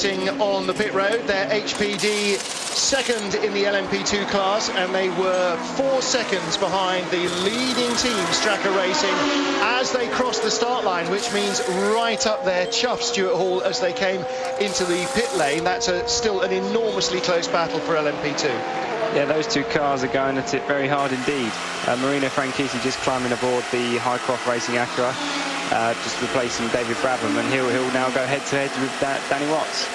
racing on the pit road. They're HPD second in the LMP2 class, and they were 4 seconds behind the leading team, Straka Racing, as they crossed the start line, which means right up there, chuffed Stuart Hall as they came into the pit lane. That's still an enormously close battle for LMP2. Yeah, those two cars are going at it very hard indeed. Marino Franchitti just climbing aboard the Highcroft Racing Acura, just replacing David Brabham, and he'll now go head-to-head with Danny Watts.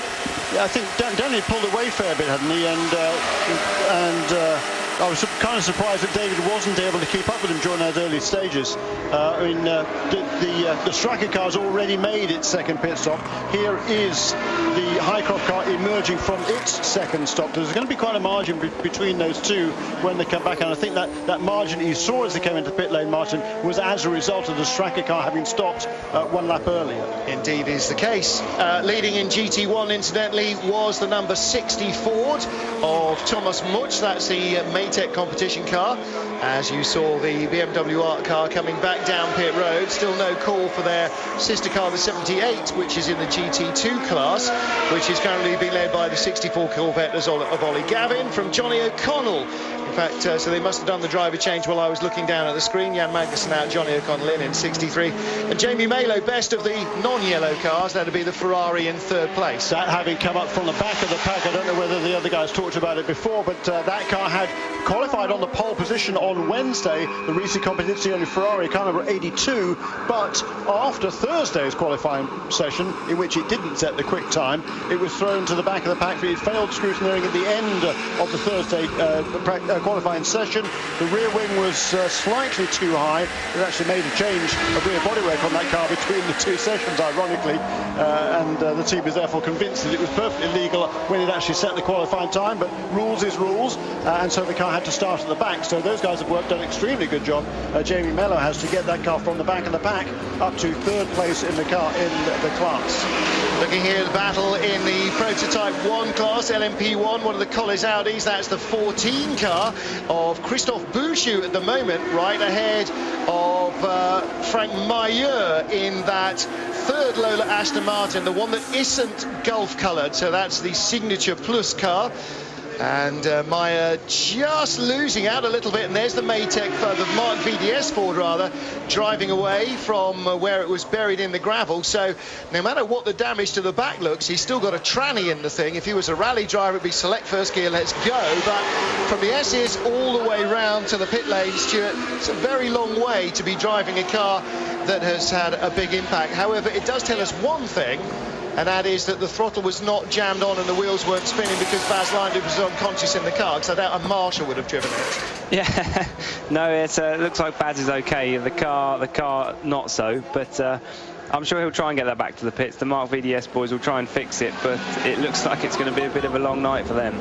Yeah, I think Danny pulled away a fair bit, hadn't he? And I was kind of surprised that David wasn't able to keep up with him during those early stages. I mean, the Straka car's already made its second pit stop. Here is the Highcroft car emerging from its second stop. There's going to be quite a margin between those two when they come back, and I think that margin you saw as they came into pit lane, Martin, was as a result of the Straka car having stopped 1 lap earlier. Indeed is the case. Leading in GT1, incidentally, was the number 60 Ford of Thomas Mutsch. That's the Maytech competition car. As you saw, the BMW Art car coming back down pit road. Still no call for their sister car, the 78, which is in the GT2 class, which is currently being led by the 64 Corvette of Ollie Gavin from Johnny O'Connell. In fact, so they must have done the driver change while I was looking down at the screen. Jan Magnussen out, Johnny O'Connell in 63. And Jamie Malo, best of the non-yellow cars. That'll be the Ferrari in third place. That having come up from the back of the pack, I don't know whether the other guys talked about it before, but that car had qualified on the pole position on Wednesday, the Risi Competizione Ferrari, car number 82, but after Thursday's qualifying session, in which it didn't set the quick time, it was thrown to the back of the pack. It failed scrutineering at the end of the Thursday qualifying session. The rear wing was slightly too high. It actually made a change of rear bodywork on that car between the two sessions, ironically, and the team is therefore convinced that it was perfectly legal when it actually set the qualifying time, but rules is rules, and so the car had to start at the back. So those guys have done an extremely good job. Jamie Mello has to get that car from the back of the pack up to third place in the car in the class. Looking here at the battle in the Prototype 1 class, LMP1, one of the Collis Audis. That's the 14 car of Christophe Bouchou at the moment, right ahead of Frank Mailleur in that third Lola Aston Martin, the one that isn't Gulf coloured. So that's the Signature Plus car. And Meyer just losing out a little bit, and there's the Maytech, the Mark VDS Ford rather, driving away from where it was buried in the gravel. So no matter what the damage to the back looks, he's still got a tranny in the thing. If he was a rally driver, it'd be select first gear, let's go. But from the S's all the way round to the pit lane, Stuart, it's a very long way to be driving a car that has had a big impact. However, it does tell us one thing, and that is that the throttle was not jammed on and the wheels weren't spinning because Baz Luhrmann was unconscious in the car, because I doubt a Marshall would have driven it. Yeah, no, it looks like Baz is okay. The car not so, but I'm sure he'll try and get that back to the pits. The Mark VDS boys will try and fix it, but it looks like it's going to be a bit of a long night for them.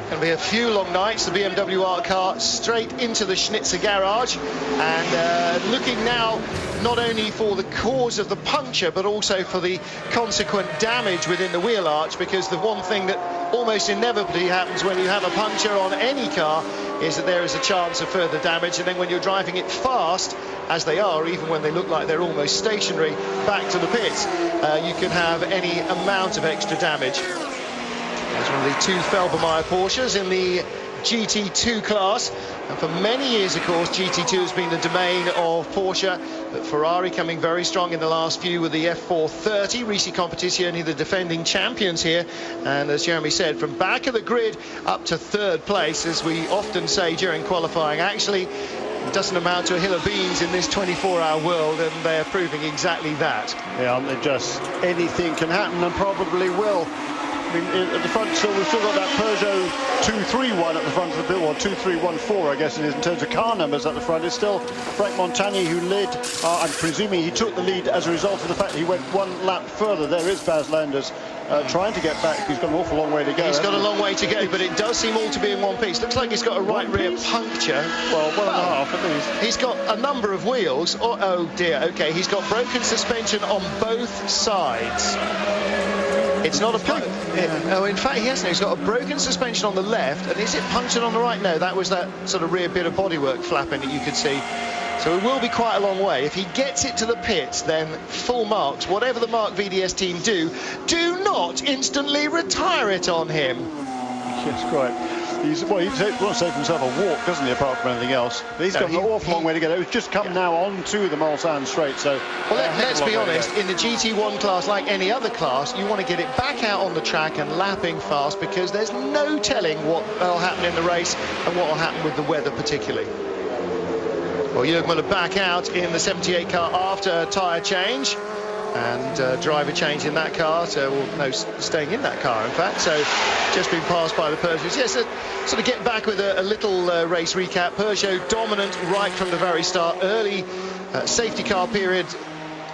Going to be a few long nights. The BMW Art car straight into the Schnitzer garage, and looking now not only for the cause of the puncture but also for the consequent damage within the wheel arch, because the one thing that almost inevitably happens when you have a puncture on any car is that there is a chance of further damage, and then when you're driving it fast, as they are, even when they look like they're almost stationary back to the pits, you can have any amount of extra damage. There's one of the two Felbermeyer Porsches in the GT2 class, and for many years, of course, GT2 has been the domain of Porsche, but Ferrari coming very strong in the last few with the F430. Risi Competizione, the defending champions here, and as Jeremy said, from back of the grid up to third place, as we often say during qualifying. Actually, it doesn't amount to a hill of beans in this 24-hour world, and they're proving exactly that. Yeah, just anything can happen, and probably will. I mean, at the front, we've still got that Peugeot 231 at the front of the bill, or 2314, I guess it is, in terms of car numbers at the front. It's still Frank Montagny who led. I'm presuming he took the lead as a result of the fact that he went one lap further. There is Baz Landers trying to get back. He's got an awful long way to go. He's got a long way to go, but it does seem all to be in one piece. Looks like he's got a right rear puncture. Well, one and a half at least. He's got a number of wheels. Oh dear, okay. He's got broken suspension on both sides. It's not a oh, in fact, he hasn't. He's got a broken suspension on the left, and is it punctured on the right? No, that was that sort of rear bit of bodywork flapping that you could see. So it will be quite a long way. If he gets it to the pits, then full marks. Whatever the Mark VDS team do not instantly retire it on him. Yes, correct. He wants to save himself a walk, doesn't he, apart from anything else? But he's got an awful long way to go. It's just come now onto the Mulsanne Straight, so... Well, let's be honest, in the GT1 class, like any other class, you want to get it back out on the track and lapping fast, because there's no telling what will happen in the race and what will happen with the weather particularly. Well, Jürgen are back out in the 78 car after a tyre change. And driver change in that car, so no, staying in that car in fact, so just been passed by the Peugeots. Yes, sort of get back with a little race recap. Peugeot dominant right from the very start. Early safety car period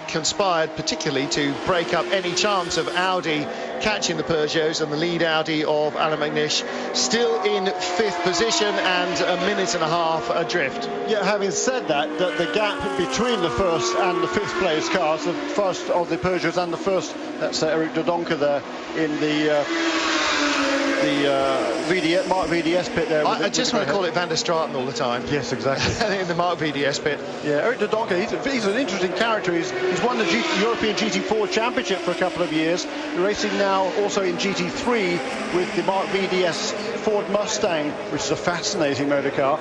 conspired particularly to break up any chance of Audi catching the Peugeots, and the lead Audi of Alain Magnish still in 5th position and a minute and a half adrift. Yeah, having said that, the gap between the 1st and the 5th place cars, the first of the Peugeots and the first, that's Eric de Donker there in the Mark VDS pit there. I just want to call it Van der Straten all the time. Yes, exactly. In the Mark VDS pit. Yeah, Eric de Donker, he's an interesting character. He's won the European GT4 Championship for a couple of years, racing now also in GT3 with the Mark VDS Ford Mustang, which is a fascinating motor car.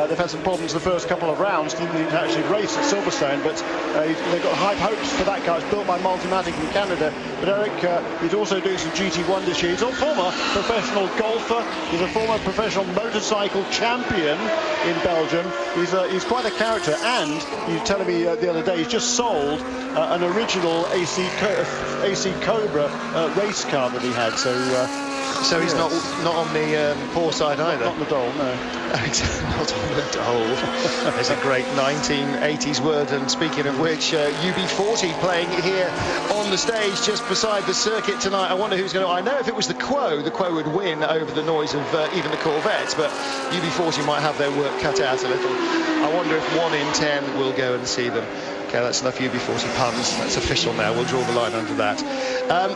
They've had some problems the first couple of rounds, didn't need to actually race at Silverstone, but they've got high hopes for that car. It's built by Multimatic in Canada, but Eric, he's also doing some GT1 this year. He's a former professional golfer, he's a former professional motorcycle champion in Belgium. He's quite a character, and he was telling me the other day he's just sold an original AC Cobra race car that he had, so he's not on the poor side either. Not on the dole, no. Not on the dole. There's a great 1980s word, and speaking of which, UB40 playing here on the stage just beside the circuit tonight. I wonder who's going to... I know if it was the Quo would win over the noise of even the Corvettes, but UB40 might have their work cut out a little. I wonder if 1 in 10 will go and see them. Okay, that's enough UB40 puns. That's official now. We'll draw the line under that.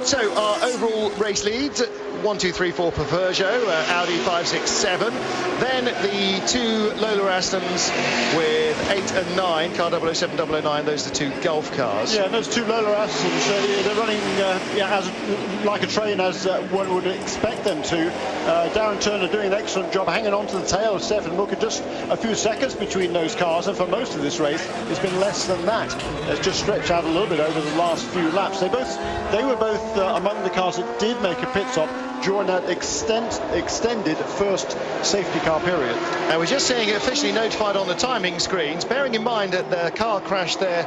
So our overall race leads, 1, 2, 3, 4 per Peugeot, Audi 5, 6, 7. Then the 2 Lola Astons with 8 and 9, car 007, 009, those are the 2 Gulf cars. Yeah, those 2 Lola Astons, they're running like a train, as one would expect them to. Darren Turner doing an excellent job hanging on to the tail of Stefan Mucker, just a few seconds between those cars, and for most of this race it's been less than that. It's just stretched out a little bit over the last few laps. They were both among the cars that did make a pit stop during that extended first safety car period. And we're just seeing it officially notified on the timing screens, bearing in mind that the car crashed there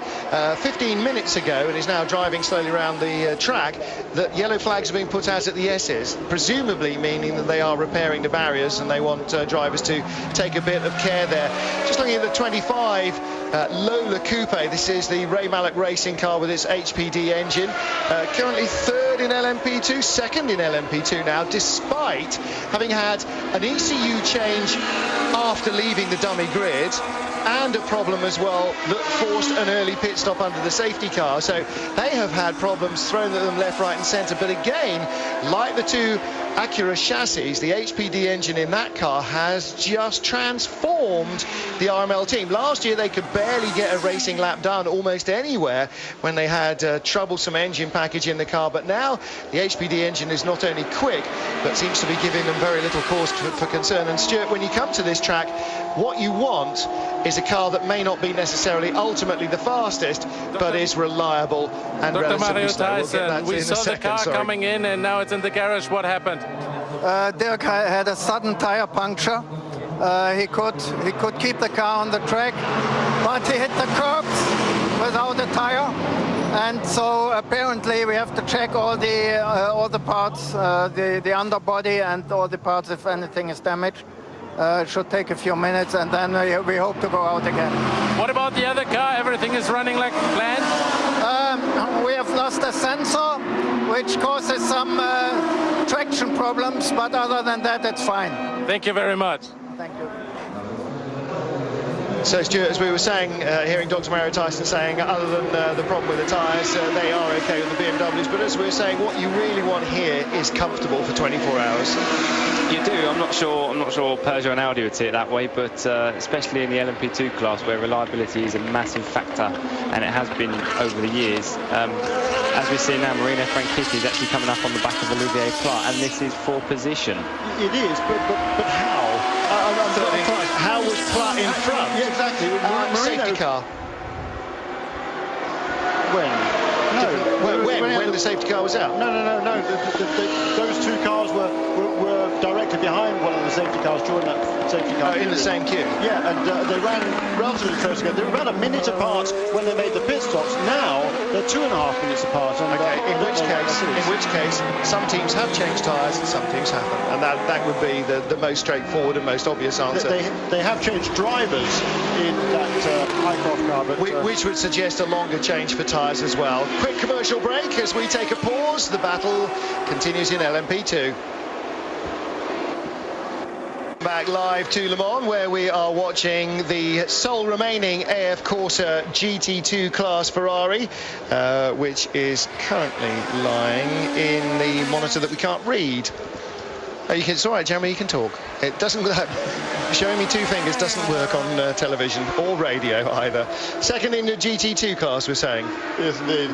15 minutes ago and is now driving slowly around the track, that yellow flags are being put out at the S's, presumably meaning that they are repairing the barriers and they want drivers to take a bit of care there. Just looking at the 25 Lola Coupe, this is the Ray Mallock racing car with its HPD engine, currently 3rd in LMP2, 2nd in LMP2 now, despite having had an ECU change after leaving the dummy grid and a problem as well that forced an early pit stop under the safety car. So they have had problems thrown at them left, right and centre, but again, like the 2 Acura chassis, the HPD engine in that car has just transformed the RML team. Last year they could barely get a racing lap done almost anywhere when they had a troublesome engine package in the car, but now the HPD engine is not only quick but seems to be giving them very little cause for concern. And Stuart, when you come to this track, what you want is a car that may not be necessarily ultimately the fastest, but is reliable and relatively slow. Tyson, we saw the car coming in and now it's in the garage. What happened? Dirk had a sudden tire puncture. He could keep the car on the track, but he hit the curbs without a tire. And so apparently we have to check all the parts, the underbody and all the parts if anything is damaged. It should take a few minutes, and then we hope to go out again. What about the other car? Everything is running like planned? We have lost a sensor, which causes some traction problems, but other than that, it's fine. Thank you very much. Thank you. So Stuart, as we were saying, hearing Dr. Mario Tyson saying, other than the problem with the tyres, they are okay with the BMWs. But as we were saying, what you really want here is comfortable for 24 hours. You do. I'm not sure Peugeot and Audi would see it that way, but especially in the LMP2 class, where reliability is a massive factor, and it has been over the years. As we see now, Marino Franchitti is actually coming up on the back of Olivier Plat, and this is for position. It is, but how? How was Plat in front? Yeah, exactly. Safety car. When the safety car was out? No. Those two cars were directly behind one of the safety cars during that safety car. In the same queue? Yeah, and they ran relatively close together. They were about a minute apart when they made the pit stops. Now they're 2.5 minutes apart. And in which case, some teams have changed tyres and some teams haven't, and that would be the most straightforward and most obvious answer. They have changed drivers in that Highcroft car, but which would suggest a longer change for tyres as well. Quick commercial break as we take a pause. The battle continues in LMP2. Back live to Le Mans, where we are watching the sole remaining AF Corsa GT2 class Ferrari, which is currently lying in the monitor that we can't read. It's all right, Jeremy, you can talk. It doesn't showing me two fingers doesn't work on television or radio either. Second in the GT2 class, we're saying. Yes, indeed.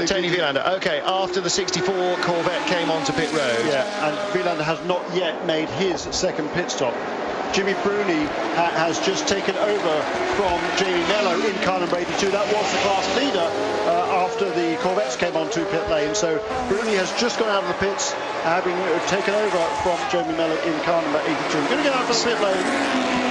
Tony Vilander. Okay, after the 64 Corvette came onto pit road. Yeah, and Vilander has not yet made his second pit stop. Jimmy Bruni has just taken over from Jamie Mello in car number 82. That was the class leader after the Corvettes came onto pit lane. So Bruni has just gone out of the pits, having taken over from Jamie Mello in car number 82. We're going to get out of the pit lane.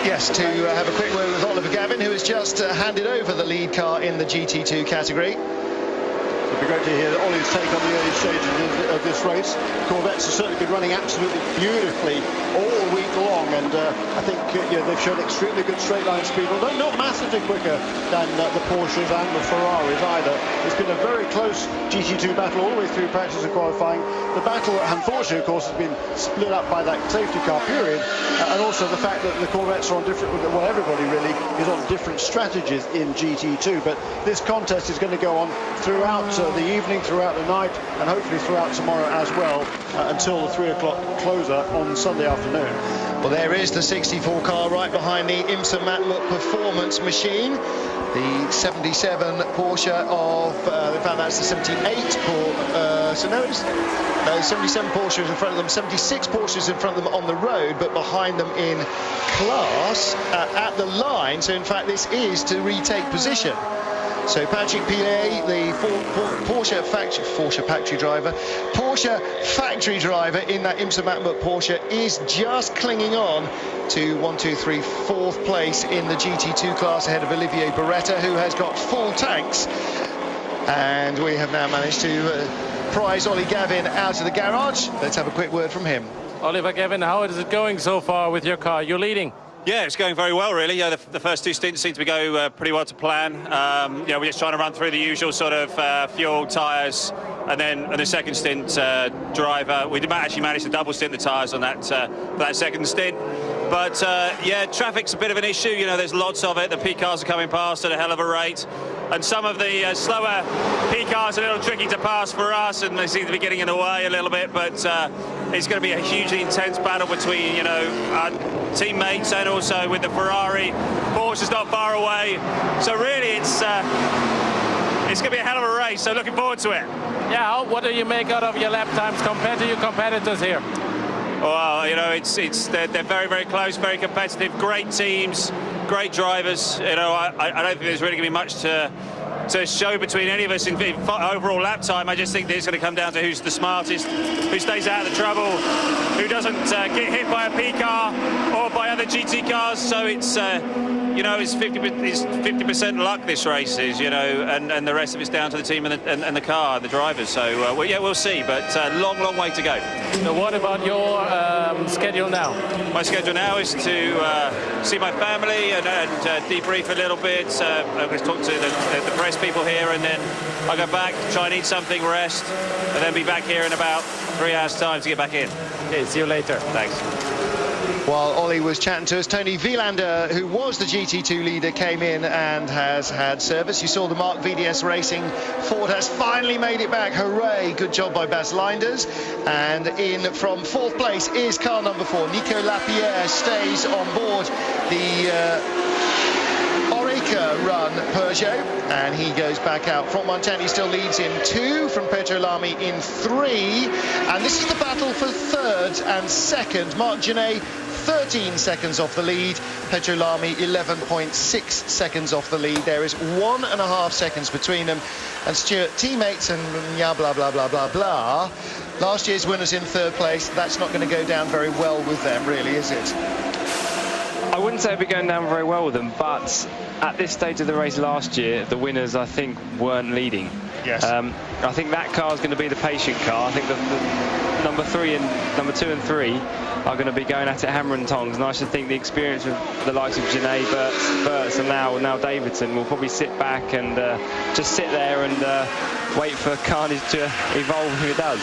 Yes, to have a quick word with Oliver Gavin, who has just handed over the lead car in the GT2 category. It'd be great to hear Ollie's take on the early stages of this race. Corvettes have certainly been running absolutely beautifully all week long, and I think they've shown extremely good straight line speed, although not massively quicker than the Porsches and the Ferraris either. It's been a very close GT2 battle all the way through practice and qualifying. The battle, unfortunately, of course, has been split up by that safety car period, and also the fact that the Corvettes are on different, well, everybody really is on different strategies in GT2, but this contest is going to go on throughout the evening, throughout the night, and hopefully throughout tomorrow as well, until the 3 o'clock closer on Sunday afternoon. Well, there is the 64 car right behind the IMSA Matmut Performance machine. The 77 Porsche of, in fact that's the 78 77 Porsches in front of them, 76 Porsches in front of them on the road, but behind them in class at the line. So in fact this is to retake position. So Patrick Pilet, the Porsche factory driver in that IMSA Matmut Porsche, is just clinging on to 4th place in the GT2 class ahead of Olivier Beretta, who has got full tanks. And we have now managed to prize Ollie Gavin out of the garage. Let's have a quick word from him. Oliver Gavin, how is it going so far with your car? You're leading. Yeah, it's going very well, really. Yeah, the first two stints seem to go pretty well to plan. We're just trying to run through the usual sort of fuel, tyres, and then the second stint driver. We did actually manage to double stint the tyres on that second stint. But yeah, traffic's a bit of an issue. You know, there's lots of it. The P cars are coming past at a hell of a rate. And some of the slower P cars are a little tricky to pass for us, and they seem to be getting in the way a little bit. But it's going to be a hugely intense battle between, you know, our teammates and also with the Ferrari. Porsche's not far away. So really, it's going to be a hell of a race. So looking forward to it. Yeah, what do you make out of your lap times compared to your competitors here? Well, you know, they're very, very close, very competitive, great teams, great drivers. You know, I don't think there's really going to be much to show between any of us in overall lap time. I just think it's going to come down to who's the smartest, who stays out of the trouble, who doesn't get hit by a P car or by other GT cars. So it's you know, it's 50% luck, this race is, you know, and the rest of it's down to the team and the car, the drivers. So well, yeah, we'll see, but long way to go. So what about your schedule now? My schedule now is to see my family and debrief a little bit. I'm going to talk to the press people here, and then I'll go back, try and eat something, rest, and then be back here in about 3 hours' time to get back in. Okay, see you later. Thanks. While Ollie was chatting to us, Tony Wielander, who was the GT2 leader, came in and has had service. You saw the Mark VDS Racing Ford has finally made it back. Hooray! Good job by Bas Leinders. And in from 4th place is car number 4. Nico Lapierre stays on board the Oreca run Peugeot, and he goes back out. From Montani still leads in 2, from Pedro Lamy in 3, and this is the battle for 3rd and 2nd. Marc Genet 13 seconds off the lead, Pedro Lamy 11.6 seconds off the lead. There is 1.5 seconds between them, and Stuart, teammates and yeah, blah blah blah blah blah. Last year's winners in 3rd place, that's not going to go down very well with them, really, is it? I wouldn't say it'd be going down very well with them, but at this stage of the race last year, the winners, I think, weren't leading. Yes. I think that car is going to be the patient car. I think the number 2 and 3 are going to be going at it hammer and tongs, and I should think the experience of the likes of Genet, Burts and now Davidson will probably sit back and just sit there and wait for carnage to evolve if it does.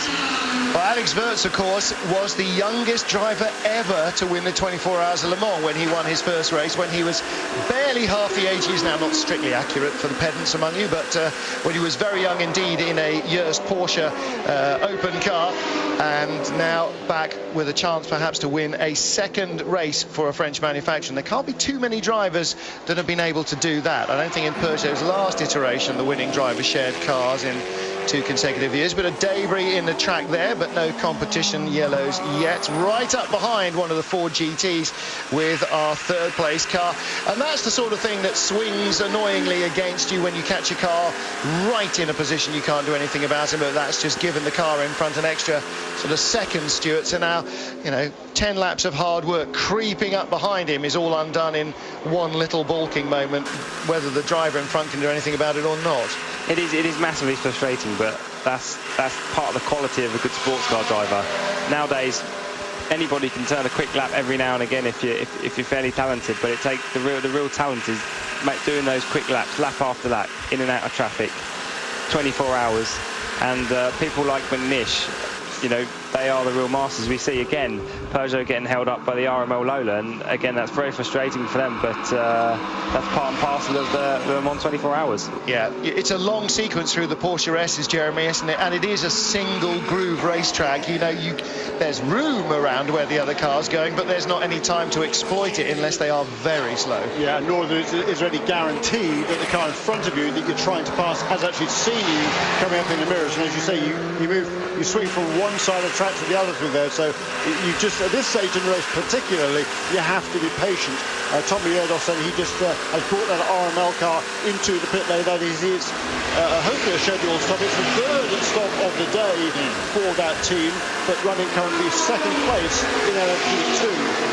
Well, Alex Wurz, of course, was the youngest driver ever to win the 24 Hours of Le Mans when he won his first race, when he was barely half the age he is now. Not strictly accurate for the pedants among you, but when he was very young indeed in a Joest Porsche open car, and now back with a chance perhaps to win a 2nd race for a French manufacturer. And there can't be too many drivers that have been able to do that. I don't think in Peugeot's last iteration the winning driver shared cars in 2 consecutive years. Bit of debris in the track there, but no competition yellows yet. Right up behind one of the Ford GTs with our 3rd place car, and that's the sort of thing that swings annoyingly against you when you catch a car right in a position you can't do anything about it. But that's just given the car in front an extra sort of second, Stuart. So now, you know, 10 laps of hard work creeping up behind him is all undone in one little balking moment, whether the driver in front can do anything about it or not. It is massively frustrating, but that's part of the quality of a good sports car driver. Nowadays, anybody can turn a quick lap every now and again if you're fairly talented, but it takes the real talent is doing those quick laps, lap after lap, in and out of traffic, 24 hours. And people like McNish, you know, they are the real masters. We see again Peugeot getting held up by the RML Lola, and again that's very frustrating for them, but that's part and parcel of the Mans 24 Hours. Yeah, it's a long sequence through the Porsche S's, Jeremy, isn't it? And it is a single groove racetrack. You know, there's room around where the other car's going, but there's not any time to exploit it unless they are very slow. Yeah, nor is there any guarantee that the car in front of you that you're trying to pass has actually seen you coming up in the mirrors. And as you say, you swing from one side of the track to the other through there, so you just, at this stage in the race particularly, you have to be patient. Tommy Erdos said he just has brought that RML car into the pit lane. That is hopefully a scheduled stop. It's the 3rd stop of the day for that team, but running currently 2nd place in LMP2.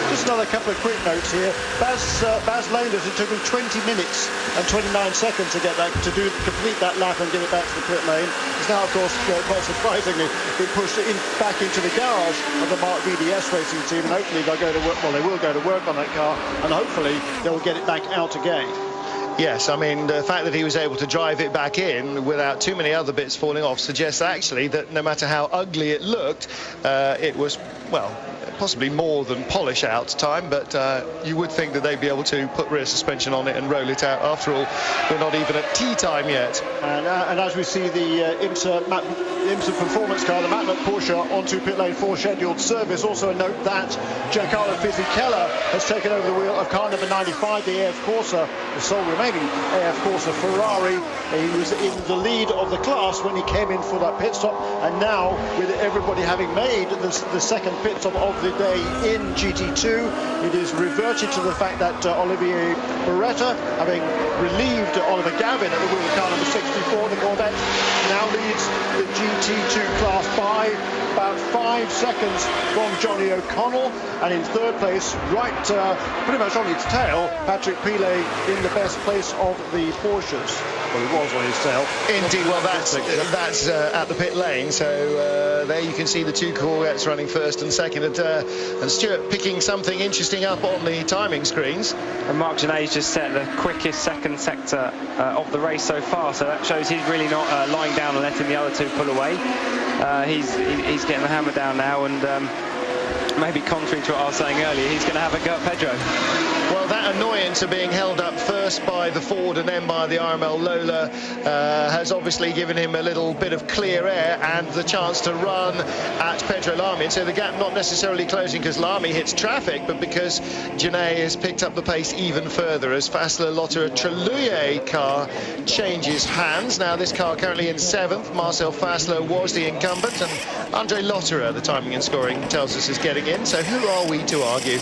Just another couple of quick notes here. Bas Leinders, it took him 20 minutes and 29 seconds to get that, complete that lap and get it back to the pit lane. He's now, of course, quite surprisingly, been pushed back into the garage of the Mark VDS Racing team, and hopefully they'll go to work. Well, they will go to work on that car, and hopefully they'll get it back out again. Yes, I mean, the fact that he was able to drive it back in without too many other bits falling off suggests actually that no matter how ugly it looked, it was, well, possibly more than polish out time, but you would think that they'd be able to put rear suspension on it and roll it out. After all, we're not even at tea time yet. And as we see the IMSA performance car, the Matlock Porsche, onto pit lane for scheduled service. Also a note that Giancarlo Fisichella has taken over the wheel of car number 95, the AF Corsa, the sole remaining AF Corsa Ferrari. He was in the lead of the class when he came in for that pit stop, and now with everybody having made the second pit stop of the day in GT2, it is reverted to the fact that Olivier Beretta, having relieved Oliver Gavin at the wheel of car number 64, the Corvette, now leads the GT2 class by about 5 seconds from Johnny O'Connell, and in 3rd place, right pretty much on its tail, Patrick Pilet in the best place of the Porsches. Well, he was on his tail. Indeed, well, that's at the pit lane, so there you can see the 2 Corvettes running 1st and 2nd, and Stuart picking something interesting up on the timing screens. And Marc Genet's just set the quickest 2nd sector of the race so far, so that shows he's really not lying down and letting the other 2 pull away. He's getting the hammer down now, and maybe contrary to what I was saying earlier, he's going to have a go at Pedro. Well, that annoyance of being held up first by the Ford and then by the RML Lola has obviously given him a little bit of clear air and the chance to run at Pedro Lamy. And so the gap not necessarily closing because Lamy hits traffic, but because Genet has picked up the pace even further as Fassler Lotter Trellouye car changes hands. Now this car currently in 7th. Marcel Fassler was the incumbent, and Andre Lotterer, the timing and scoring tells us, is getting in. So who are we to argue?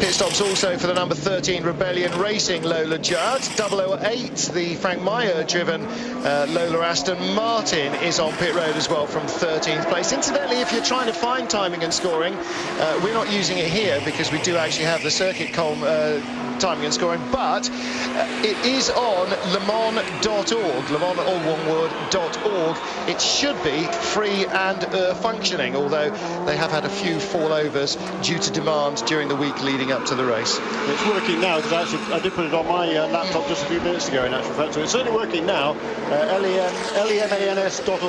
Pit stops also for the number 13 Rebellion Racing Lola Judd. 008, the Frank Meyer driven Lola Aston Martin is on pit road as well from 13th place. Incidentally, if you're trying to find timing and scoring, we're not using it here because we do actually have the circuit timing and scoring, but it is on lemans.org, lemans, all one word, .org. It should be free and functioning, although they have had a few fallovers due to demand during the week leading up to the race. It's working now because I did put it on my laptop just a few minutes ago in actual fact, so it's certainly working now. lemans.org,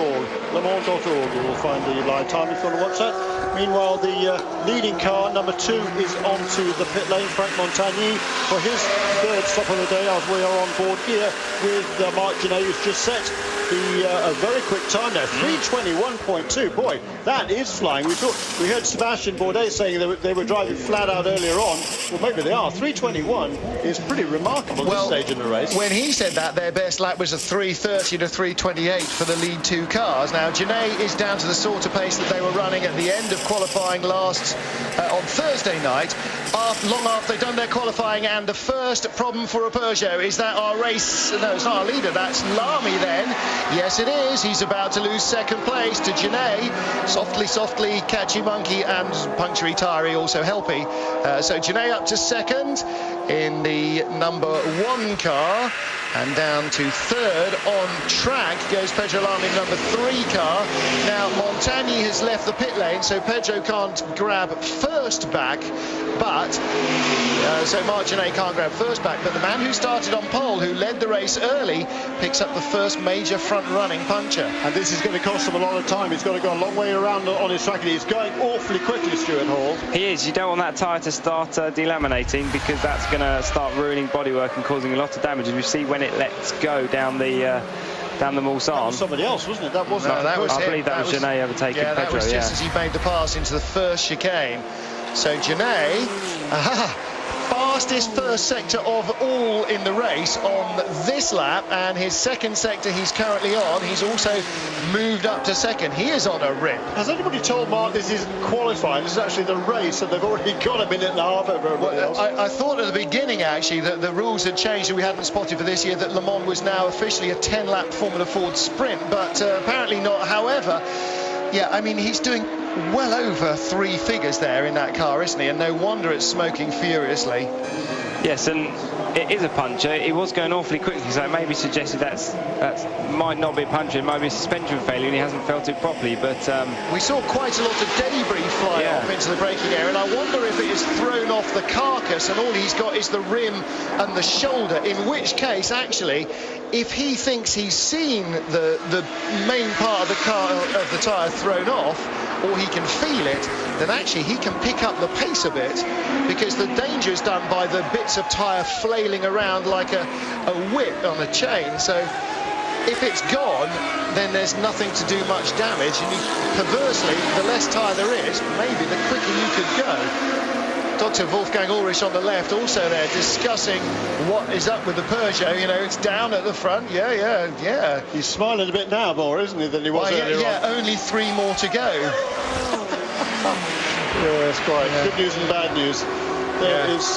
lemans.org, you will find the live time if you want to watch that. Meanwhile, the leading car, number 2, is onto the pit lane, Frank Montagny, for his 3rd stop of the day, as we are on board here with Marc Genet, who's just set a very quick time there, 3:21.2. Boy, that is flying. We heard Sebastian Bourdais saying they were driving flat out earlier on. Well, maybe they are. 3:21 is pretty remarkable at this stage in the race. When he said that, their best lap was a 3:30 to 3:28 for the lead 2 cars. Now, Genet is down to the sort of pace that they were running at the end of qualifying last on Thursday night, long after they'd done their qualifying. And the first problem for a Peugeot is that our race, no, it's not our leader, that's Lamy then. Yes, it is. He's about to lose 2nd place to Genet. Softly, catchy monkey and punctury tyrey also helpy. So Genet up to 2nd in the number 1 car, and down to 3rd on track goes Pedro Lamy, number 3 car. Now Montagny has left the pit lane, so Pedro can't grab first back, but so Marc Genet can't grab first back, but the man who started on pole, who led the race early, picks up the first major front-running puncture. And this is going to cost him a lot of time. He's got to go a long way around on his track, and he's going awfully quickly, Stuart Hall. He is. You don't want that tyre to start delaminating, because that's going to start ruining bodywork and causing a lot of damage, as we see when it lets go down the Mulsanne. That was somebody else, wasn't it? That wasn't. No, that was I believe that was Genet overtaking Pedro. That was just as he made the pass into the first chicane. So Genet, fastest first sector of all in the race on this lap, and his 2nd sector he's currently on. He's also moved up to 2nd. He is on a rip. Has anybody told Mark this isn't qualifying? This is actually the race, and they've already got a minute and a half over everybody else. I thought at the beginning, actually, that the rules had changed, and we hadn't spotted for this year that Le Mans was now officially a 10-lap Formula Ford sprint, but apparently not. However, yeah, I mean, he's doing well over 3 figures there in that car, isn't he? And no wonder it's smoking furiously. Yes, and it is a puncher. It was going awfully quickly, so it maybe suggested that might not be a puncher, it might be a suspension failure, and he hasn't felt it properly. But we saw quite a lot of debris fly off into the braking area, and I wonder if it is thrown off the carcass, and all he's got is the rim and the shoulder. In which case, actually, if he thinks he's seen the main part of the car of the tyre thrown off, or he can feel it, then actually he can pick up the pace a bit, because the danger is done by the bits of tyre flailing around like a whip on a chain. So if it's gone, then there's nothing to do much damage, and perversely, the less tyre there is, maybe the quicker you could go. Dr. Wolfgang Ulrich on the left also there discussing what is up with the Peugeot. You know, it's down at the front. Yeah. He's smiling a bit now more, isn't he, than he was earlier on? Yeah, only 3 more to go. Yes, quite. Yeah. Good news and bad news. There is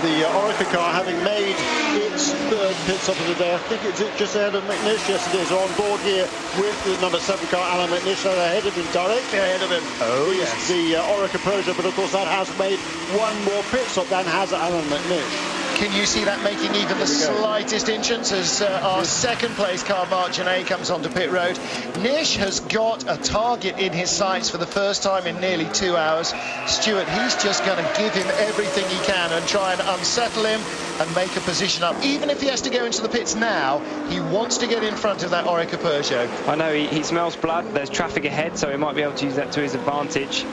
the Orica car having made its 3rd pit stop of the day. I think it's just ahead of McNish. Yes, it is. On board here with the number 7 car, Alan McNish. So they're ahead of him, directly ahead of him. Oh, yes. The Orica Peugeot, but of course that has made 1 more pit stop than has Alan McNish. Can you see that making even the slightest inches as our second place car, Mark Genet, comes onto pit road? Nish has got a target in his sights for the first time in nearly 2 hours. Stuart, he's just going to give him everything he can and try and unsettle him and make a position up. Even if he has to go into the pits now, he wants to get in front of that Oreca Peugeot. I know he smells blood. There's traffic ahead, so he might be able to use that to his advantage.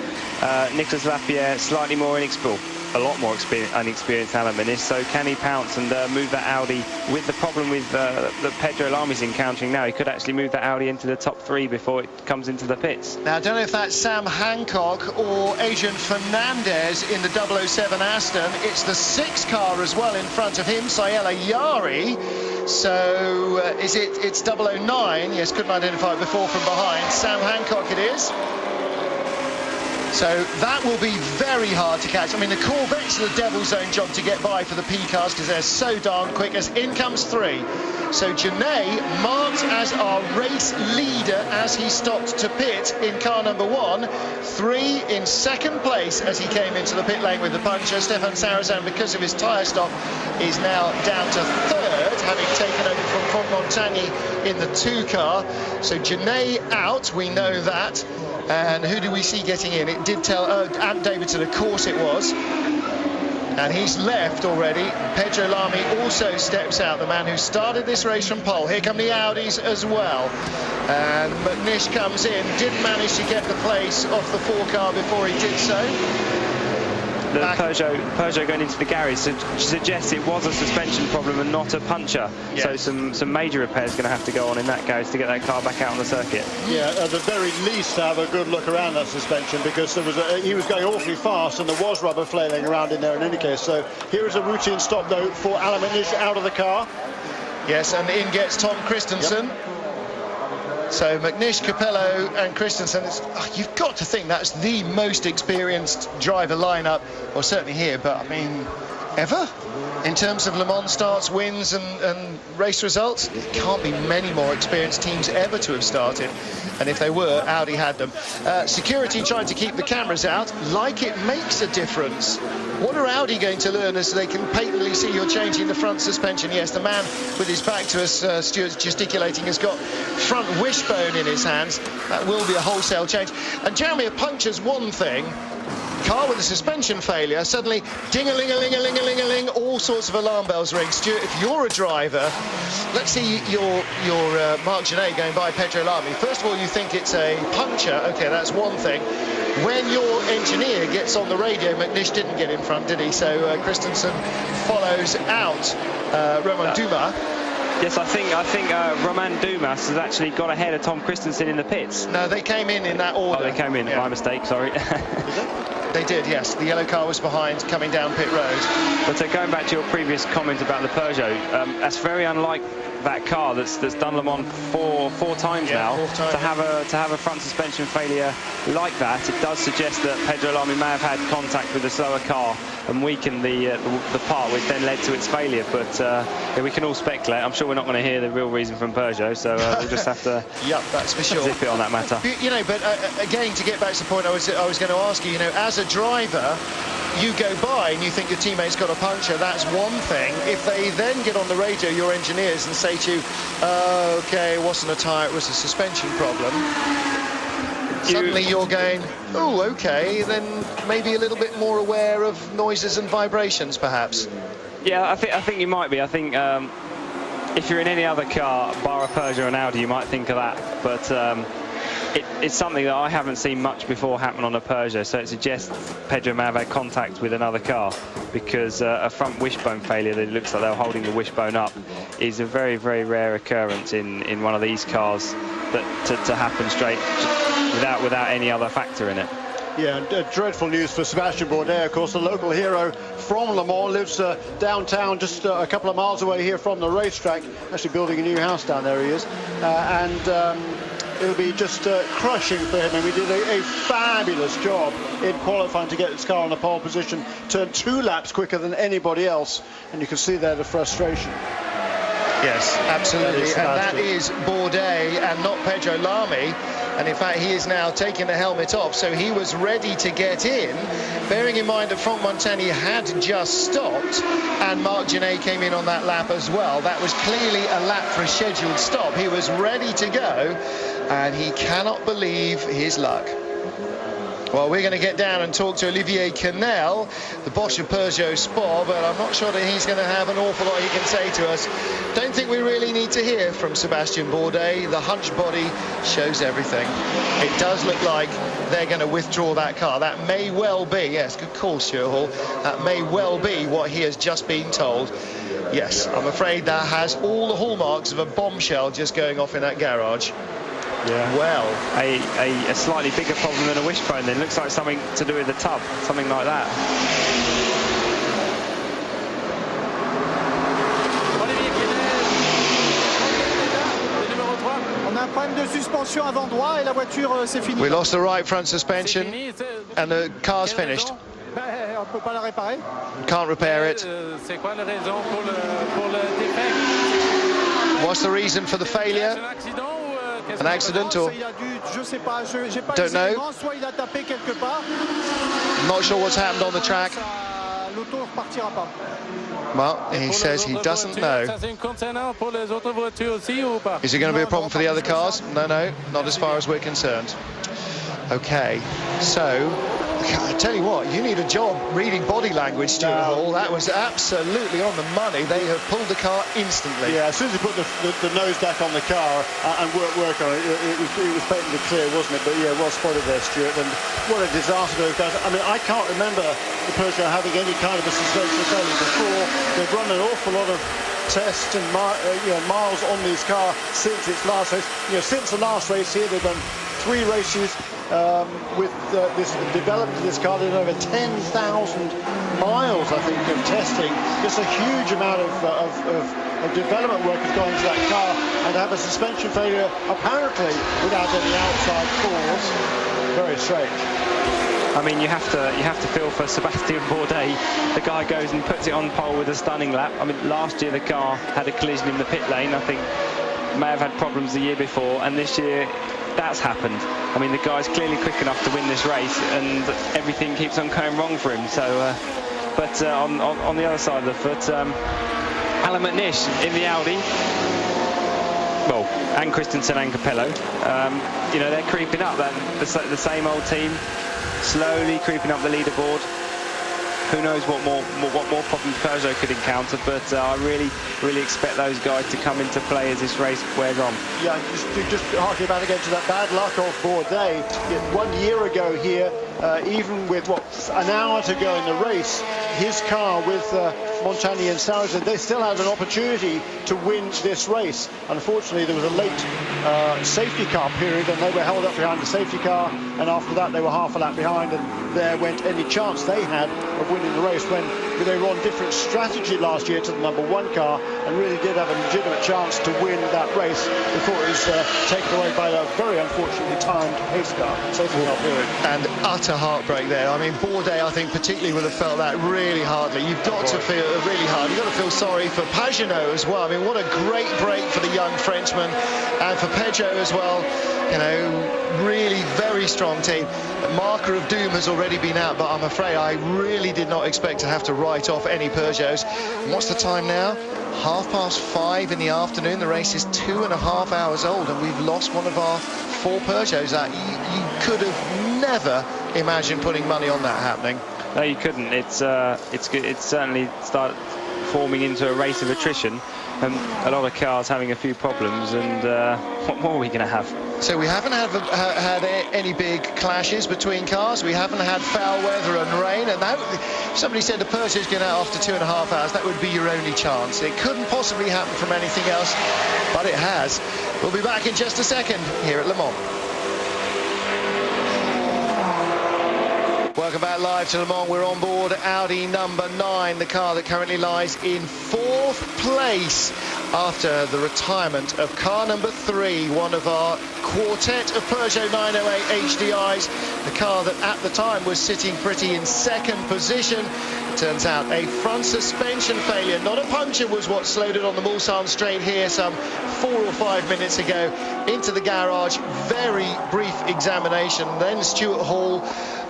Nicolas Lapierre, slightly more inexperienced, a lot more unexperienced Alain Moniz, so can he pounce and move that Audi? With the problem with that Pedro Lami's encountering now, he could actually move that Audi into the top 3 before it comes into the pits. Now, I don't know if that's Sam Hancock or Adrian Fernandez in the 007 Aston. It's the 6 car as well in front of him, Sayela Yari. So it's 009? Yes, couldn't identify it before from behind. Sam Hancock it is. So that will be very hard to catch. I mean, the Corvette's the devil's own job to get by for the P cars because they're so darn quick. As in comes 3. So Genet marked as our race leader as he stopped to pit in car number 1. 3 in second place as he came into the pit lane with the puncher. Stefan Sarrazin, because of his tyre stop, is now down to 3rd, having taken over from Fontmontagny in the 2 car. So Genet out, we know that. And who do we see getting in? It did tell Ant Davidson, of course it was. And he's left already. Pedro Lamy also steps out, the man who started this race from pole. Here come the Audis as well. And McNish comes in, didn't manage to get the place off the 4 car before he did so. The Peugeot going into the garage suggests it was a suspension problem and not a puncture. Yes. So some major repairs going to have to go on in that garage to get that car back out on the circuit. Yeah, at the very least to have a good look around that suspension, because there was he was going awfully fast and there was rubber flailing around in there in any case. So here is a routine stop though for Alain Moniz out of the car. Yes, and in gets Tom Christensen. Yep. So McNish, Capello and Christensen, you've got to think that's the most experienced driver lineup, or certainly here, but I mean, ever? In terms of Le Mans starts, wins and race results, it can't be many more experienced teams ever to have started. And if they were, Audi had them. Security trying to keep the cameras out, like it makes a difference. What are Audi going to learn as they can patently see you're changing the front suspension? Yes, the man with his back to us, Stuart's gesticulating, has got front wishbone in his hands. That will be a wholesale change. And Jeremy, a puncture's one thing. Car with a suspension failure, suddenly ding-a-ling-a-ling-a-ling-a-ling-a-ling, all sorts of alarm bells ring. Stuart, if you're a driver, let's see your Mark Genet going by Pedro Lamy. First of all, you think it's a puncture. OK, that's one thing. When your engineer gets on the radio, McNish didn't get in front, did he? So Christensen follows out Romain Dumas. Yes, I think Romain Dumas has actually got ahead of Tom Christensen in the pits. No, they came in that order. Oh, they came in. Yeah. My mistake, sorry. They did, yes. The yellow car was behind, coming down pit road. But going back to your previous comment about the Peugeot, that's very unlike that car that's done Le Mans four times now. To have a front suspension failure like that, it does suggest that Pedro Lamy may have had contact with the slower car and weakened the part, which then led to its failure. But yeah, we can all speculate. I'm sure we're not going to hear the real reason from Peugeot, so we'll just have to yep, that's for sure. Zip it on that matter. You know, but again, to get back to the point I was going to ask you, as a driver, you go by and you think your teammate's got a puncture, that's one thing. If they then get on the radio, your engineers, and say to you, OK, it wasn't a tyre, it was a suspension problem, suddenly you're going, oh, OK, then maybe a little bit more aware of noises and vibrations, perhaps. Yeah, I think you might be. I think if you're in any other car, bar a Peugeot and Audi, you might think of that. But it's something that I haven't seen much before happen on a Peugeot, so it suggests Pedro may have had contact with another car, because a front wishbone failure that looks like they're holding the wishbone up is a very, very rare occurrence in one of these cars that to happen straight without any other factor in it. Yeah, dreadful news for Sebastian Bourdais, of course, the local hero from Le Mans, lives downtown, just a couple of miles away here from the racetrack, actually building a new house down there he is, it'll be just crushing for him, and we did a fabulous job in qualifying to get his car on the pole position, turned 2 laps quicker than anybody else, and you can see there the frustration. Yes, absolutely, and that is Bourdais and not Pedro Lamy. and in fact he is now taking the helmet off, so he was ready to get in, bearing in mind that Franck Montagny had just stopped and Marc Genet came in on that lap as well. That was clearly a lap for a scheduled stop. He was ready to go and he cannot believe his luck. Well, we're going to get down and talk to Olivier Canel, the Bosch of Peugeot Sport, but I'm not sure that he's going to have an awful lot he can say to us. Don't think we really need to hear from Sébastien Bourdais. The hunch body shows everything. It does look like they're going to withdraw that car. That may well be, yes, good call, Stuart Hall. That may well be what he has just been told. Yes, I'm afraid that has all the hallmarks of a bombshell just going off in that garage. Yeah. Well, a slightly bigger problem than a wishbone then. Looks like something to do with the tub, something like that. We lost the right front suspension and the car's finished. Can't repair it. What's the reason for the failure? An accident or? Don't know. Not sure what's happened on the track. Well, he says he doesn't know. Is it going to be a problem for the other cars? No, not as far as we're concerned. Okay, so I tell you what, you need a job reading body language, Stuart Hall. That was absolutely on the money. They have pulled the car instantly. Yeah, as soon as he put the nose back on the car and work on it, it was patently clear, wasn't it? But yeah, well spotted there, Stuart. And what a disaster those guys. I mean, I can't remember the Peugeot having any kind of a suspension failure before. They've run an awful lot of tests and miles on this car since its last race. Since the last race here, they've done 3 races with this development of this car. There's over 10,000 miles, I think, of testing. Just a huge amount of development work has gone into that car, and to have a suspension failure apparently without any outside cause, very strange. I mean, you have to feel for Sébastien Bourdais. The guy goes and puts it on pole with a stunning lap. I mean, last year the car had a collision in the pit lane. I think may have had problems the year before, and this year that's happened. I mean, the guy's clearly quick enough to win this race, and everything keeps on going wrong for him. So, but on the other side of the foot, Alain McNish in the Audi. Well, and Christensen and Capello. They're creeping up. The same old team, slowly creeping up the leaderboard. Who knows what more problems Peugeot could encounter, but I really expect those guys to come into play as this race wears on. Yeah, just harking back again to that bad luck of Bourdais. 1 year ago here, even with an hour to go in the race, his car with Montagny and Sarrazin, they still had an opportunity to win this race. Unfortunately, there was a late safety car period, and they were held up behind the safety car, and after that they were half a lap behind, and there went any chance they had of winning the race, when they were on different strategy last year to the #1 car and really did have a legitimate chance to win that race before it was taken away by a very unfortunately timed pace car, safety car period. And utter heartbreak there. I mean, Bourdais, I think, particularly would have felt that really hardly. You've got to feel really hard. You've got to feel sorry for Pagenaud as well. I mean, what a great break for the young Frenchman, and for Peugeot as well. Really very strong team. The marker of doom has already been out, but I'm afraid I really did not expect to have to write off any Peugeots. And what's the time now? 5:30 in the afternoon. The race is 2.5 hours old, and we've lost one of our 4 Peugeots. You could have never imagined putting money on that happening. No, you couldn't. It's certainly started forming into a race of attrition, and a lot of cars having a few problems, and what more are we going to have? So we haven't had any big clashes between cars. We haven't had foul weather and rain, and somebody said the Peugeot's going out after 2.5 hours. That would be your only chance. It couldn't possibly happen from anything else, but it has. We'll be back in just a second here at Le Mans. Welcome back live to Le Mans. We're on board Audi number 9, the car that currently lies in 4th place after the retirement of car number 3, one of our quartet of Peugeot 908 HDIs, the car that at the time was sitting pretty in 2nd position. It turns out a front suspension failure, not a puncture, was what slowed it on the Mulsanne straight here some 4 or 5 minutes ago. Into the garage, very brief examination, then Stuart Hall.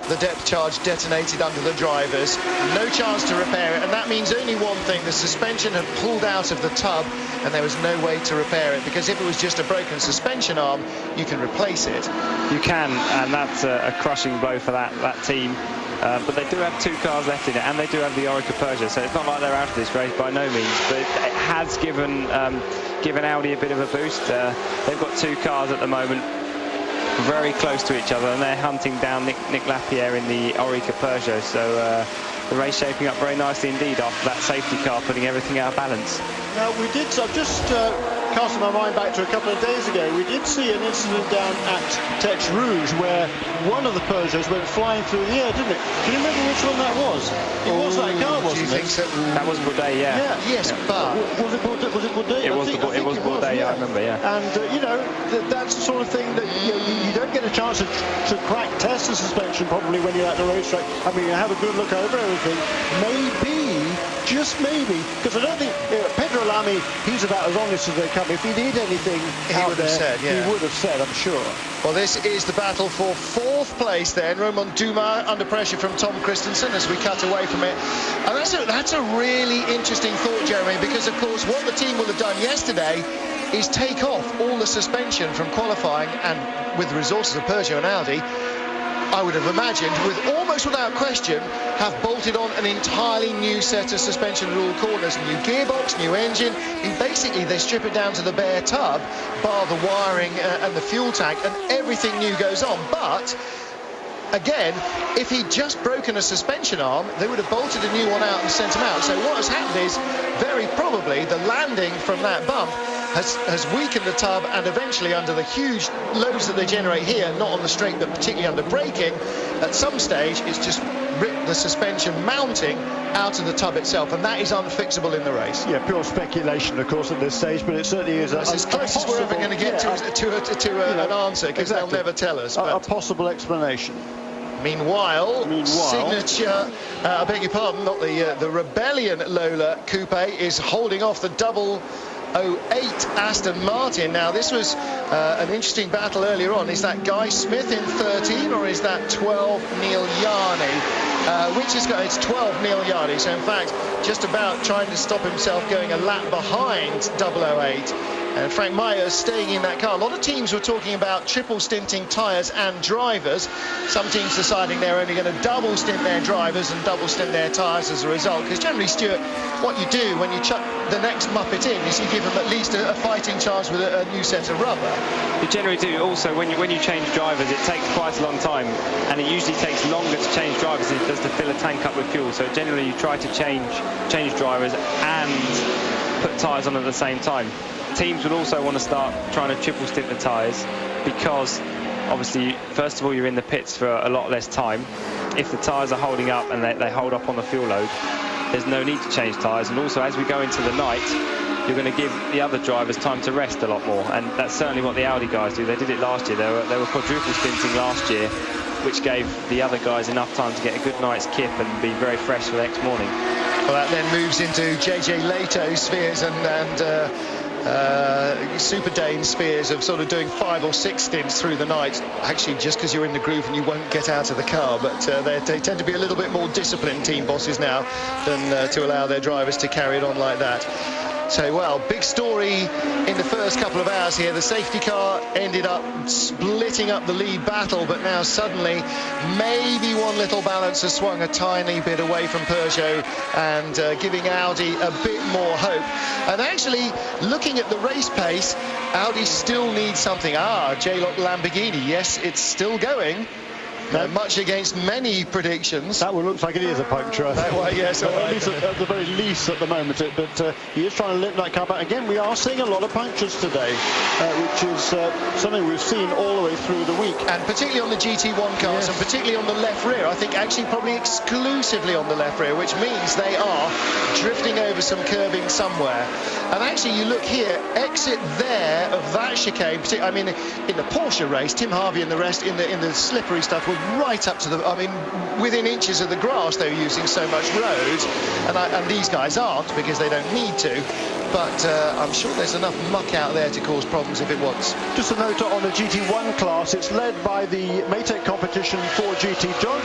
The depth charge detonated under the drivers, no chance to repair it, and that means only one thing: the suspension had pulled out of the tub and there was no way to repair it, because if it was just a broken suspension arm, you can replace it. You can, and that's a crushing blow for that team. But they do have 2 cars left in it, and they do have the Orica Peugeot, so it's not like they're out of this race by no means, but it has given Audi a bit of a boost. They've got 2 cars at the moment very close to each other, and they're hunting down Nick Lapierre in the Orica Peugeot, so the race shaping up very nicely indeed after that safety car putting everything out of balance. Now we did, I've just casting my mind back to a couple of days ago, we did see an incident down at Tex Rouge where one of the Peugeots went flying through the air, didn't it? Can you remember which one that was? It was that car, wasn't it? Do you think so? That was Bourdais, yeah. Yes, but... Was it Bourdais? It was Bourdais, yeah, I remember, yeah. And, you know, that's the sort of thing that you don't get a chance to crack test the suspension probably when you're at the racetrack. I mean, you have a good look over everything. Maybe, just maybe, because I don't think Pedro Lamy, he's about as honest as they come. If he did anything he would have said, yeah. He would have said, I'm sure. Well, this is the battle for 4th place then. Raymond Dumas under pressure from Tom Christensen as we cut away from it. And that's a really interesting thought, Jeremy, because of course what the team will have done yesterday is take off all the suspension from qualifying, and with the resources of Peugeot and Audi, I would have imagined, with almost without question, have bolted on an entirely new set of suspension at all corners, new gearbox, new engine. Basically, they strip it down to the bare tub, bar the wiring and the fuel tank, and everything new goes on. But again, if he'd just broken a suspension arm, they would have bolted a new one out and sent him out. So what has happened is, very probably, the landing from that bump has weakened the tub, and eventually, under the huge loads that they generate here, not on the straight but particularly under braking, at some stage it's just ripped the suspension mounting out of the tub itself, and that is unfixable in the race. Yeah, pure speculation, of course, at this stage, but it certainly is as close as we're ever going to get to an answer, because they'll never tell us. A possible explanation. Meanwhile, Signature, I beg your pardon, not the Rebellion Lola Coupe is holding off the 008 Aston Martin. Now, this was an interesting battle earlier on. Is that Guy Smith in 13, or is that 12 Neil Yarney? Which is it's 12 Neil Yarney, so in fact just about trying to stop himself going a lap behind 008. And Frank Meyer staying in that car. A lot of teams were talking about triple stinting tyres and drivers. Some teams deciding they're only going to double stint their drivers and double stint their tyres as a result. Because generally, Stuart, what you do when you chuck the next Muppet in is you give them at least a fighting chance with a new set of rubber. You generally do. Also, when you change drivers, it takes quite a long time, and it usually takes longer to change drivers than it does to fill a tank up with fuel. So generally, you try to change drivers and put tyres on at the same time. Teams would also want to start trying to triple stint the tyres, because obviously, first of all, you're in the pits for a lot less time. If the tyres are holding up and they hold up on the fuel load, there's no need to change tyres. And also, as we go into the night, you're going to give the other drivers time to rest a lot more, and that's certainly what the Audi guys do. They did it last year. They were quadruple stinting last year, which gave the other guys enough time to get a good night's kip and be very fresh for the next morning. Well, that then moves into JJ Lehto's spheres and Super Dane spheres of sort of doing 5 or 6 stints through the night, actually just because you're in the groove and you won't get out of the car. But they tend to be a little bit more disciplined, team bosses now, than to allow their drivers to carry it on like that. So, well, big story in the first couple of hours here. The safety car ended up splitting up the lead battle, but now suddenly maybe one little balance has swung a tiny bit away from Peugeot and giving Audi a bit more hope. And actually, looking at the race pace, Audi still needs something. J-Lock Lamborghini, yes, it's still going. much against many predictions. That one looks like it is a puncture. That way, yes. At least at the very least at the moment. But he is trying to lift that car back. Again, we are seeing a lot of punctures today, which is something we've seen all the way through the week. And particularly on the GT1 cars, and particularly on the left rear. I think actually probably exclusively on the left rear, which means they are drifting over some curbing somewhere. And actually, you look here, exit there of that chicane. I mean, in the Porsche race, Tim Harvey and the rest in the slippery stuff were right up to the, I mean, within inches of the grass. They were using so much road, and these guys aren't because they don't need to. But I'm sure there's enough muck out there to cause problems if it wants. Just a note on the GT1 class, it's led by the Maytech competition for GT John.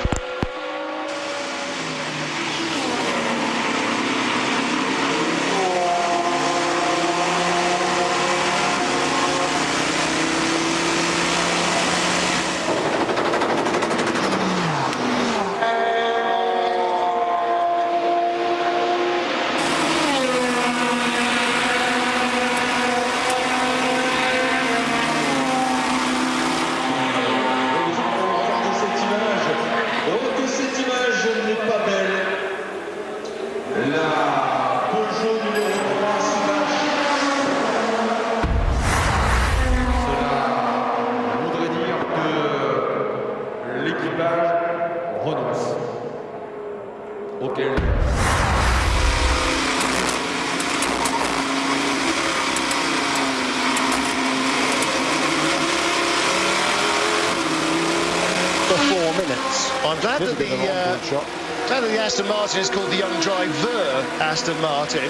I'm glad that the Aston Martin is called the Young Driver Aston Martin,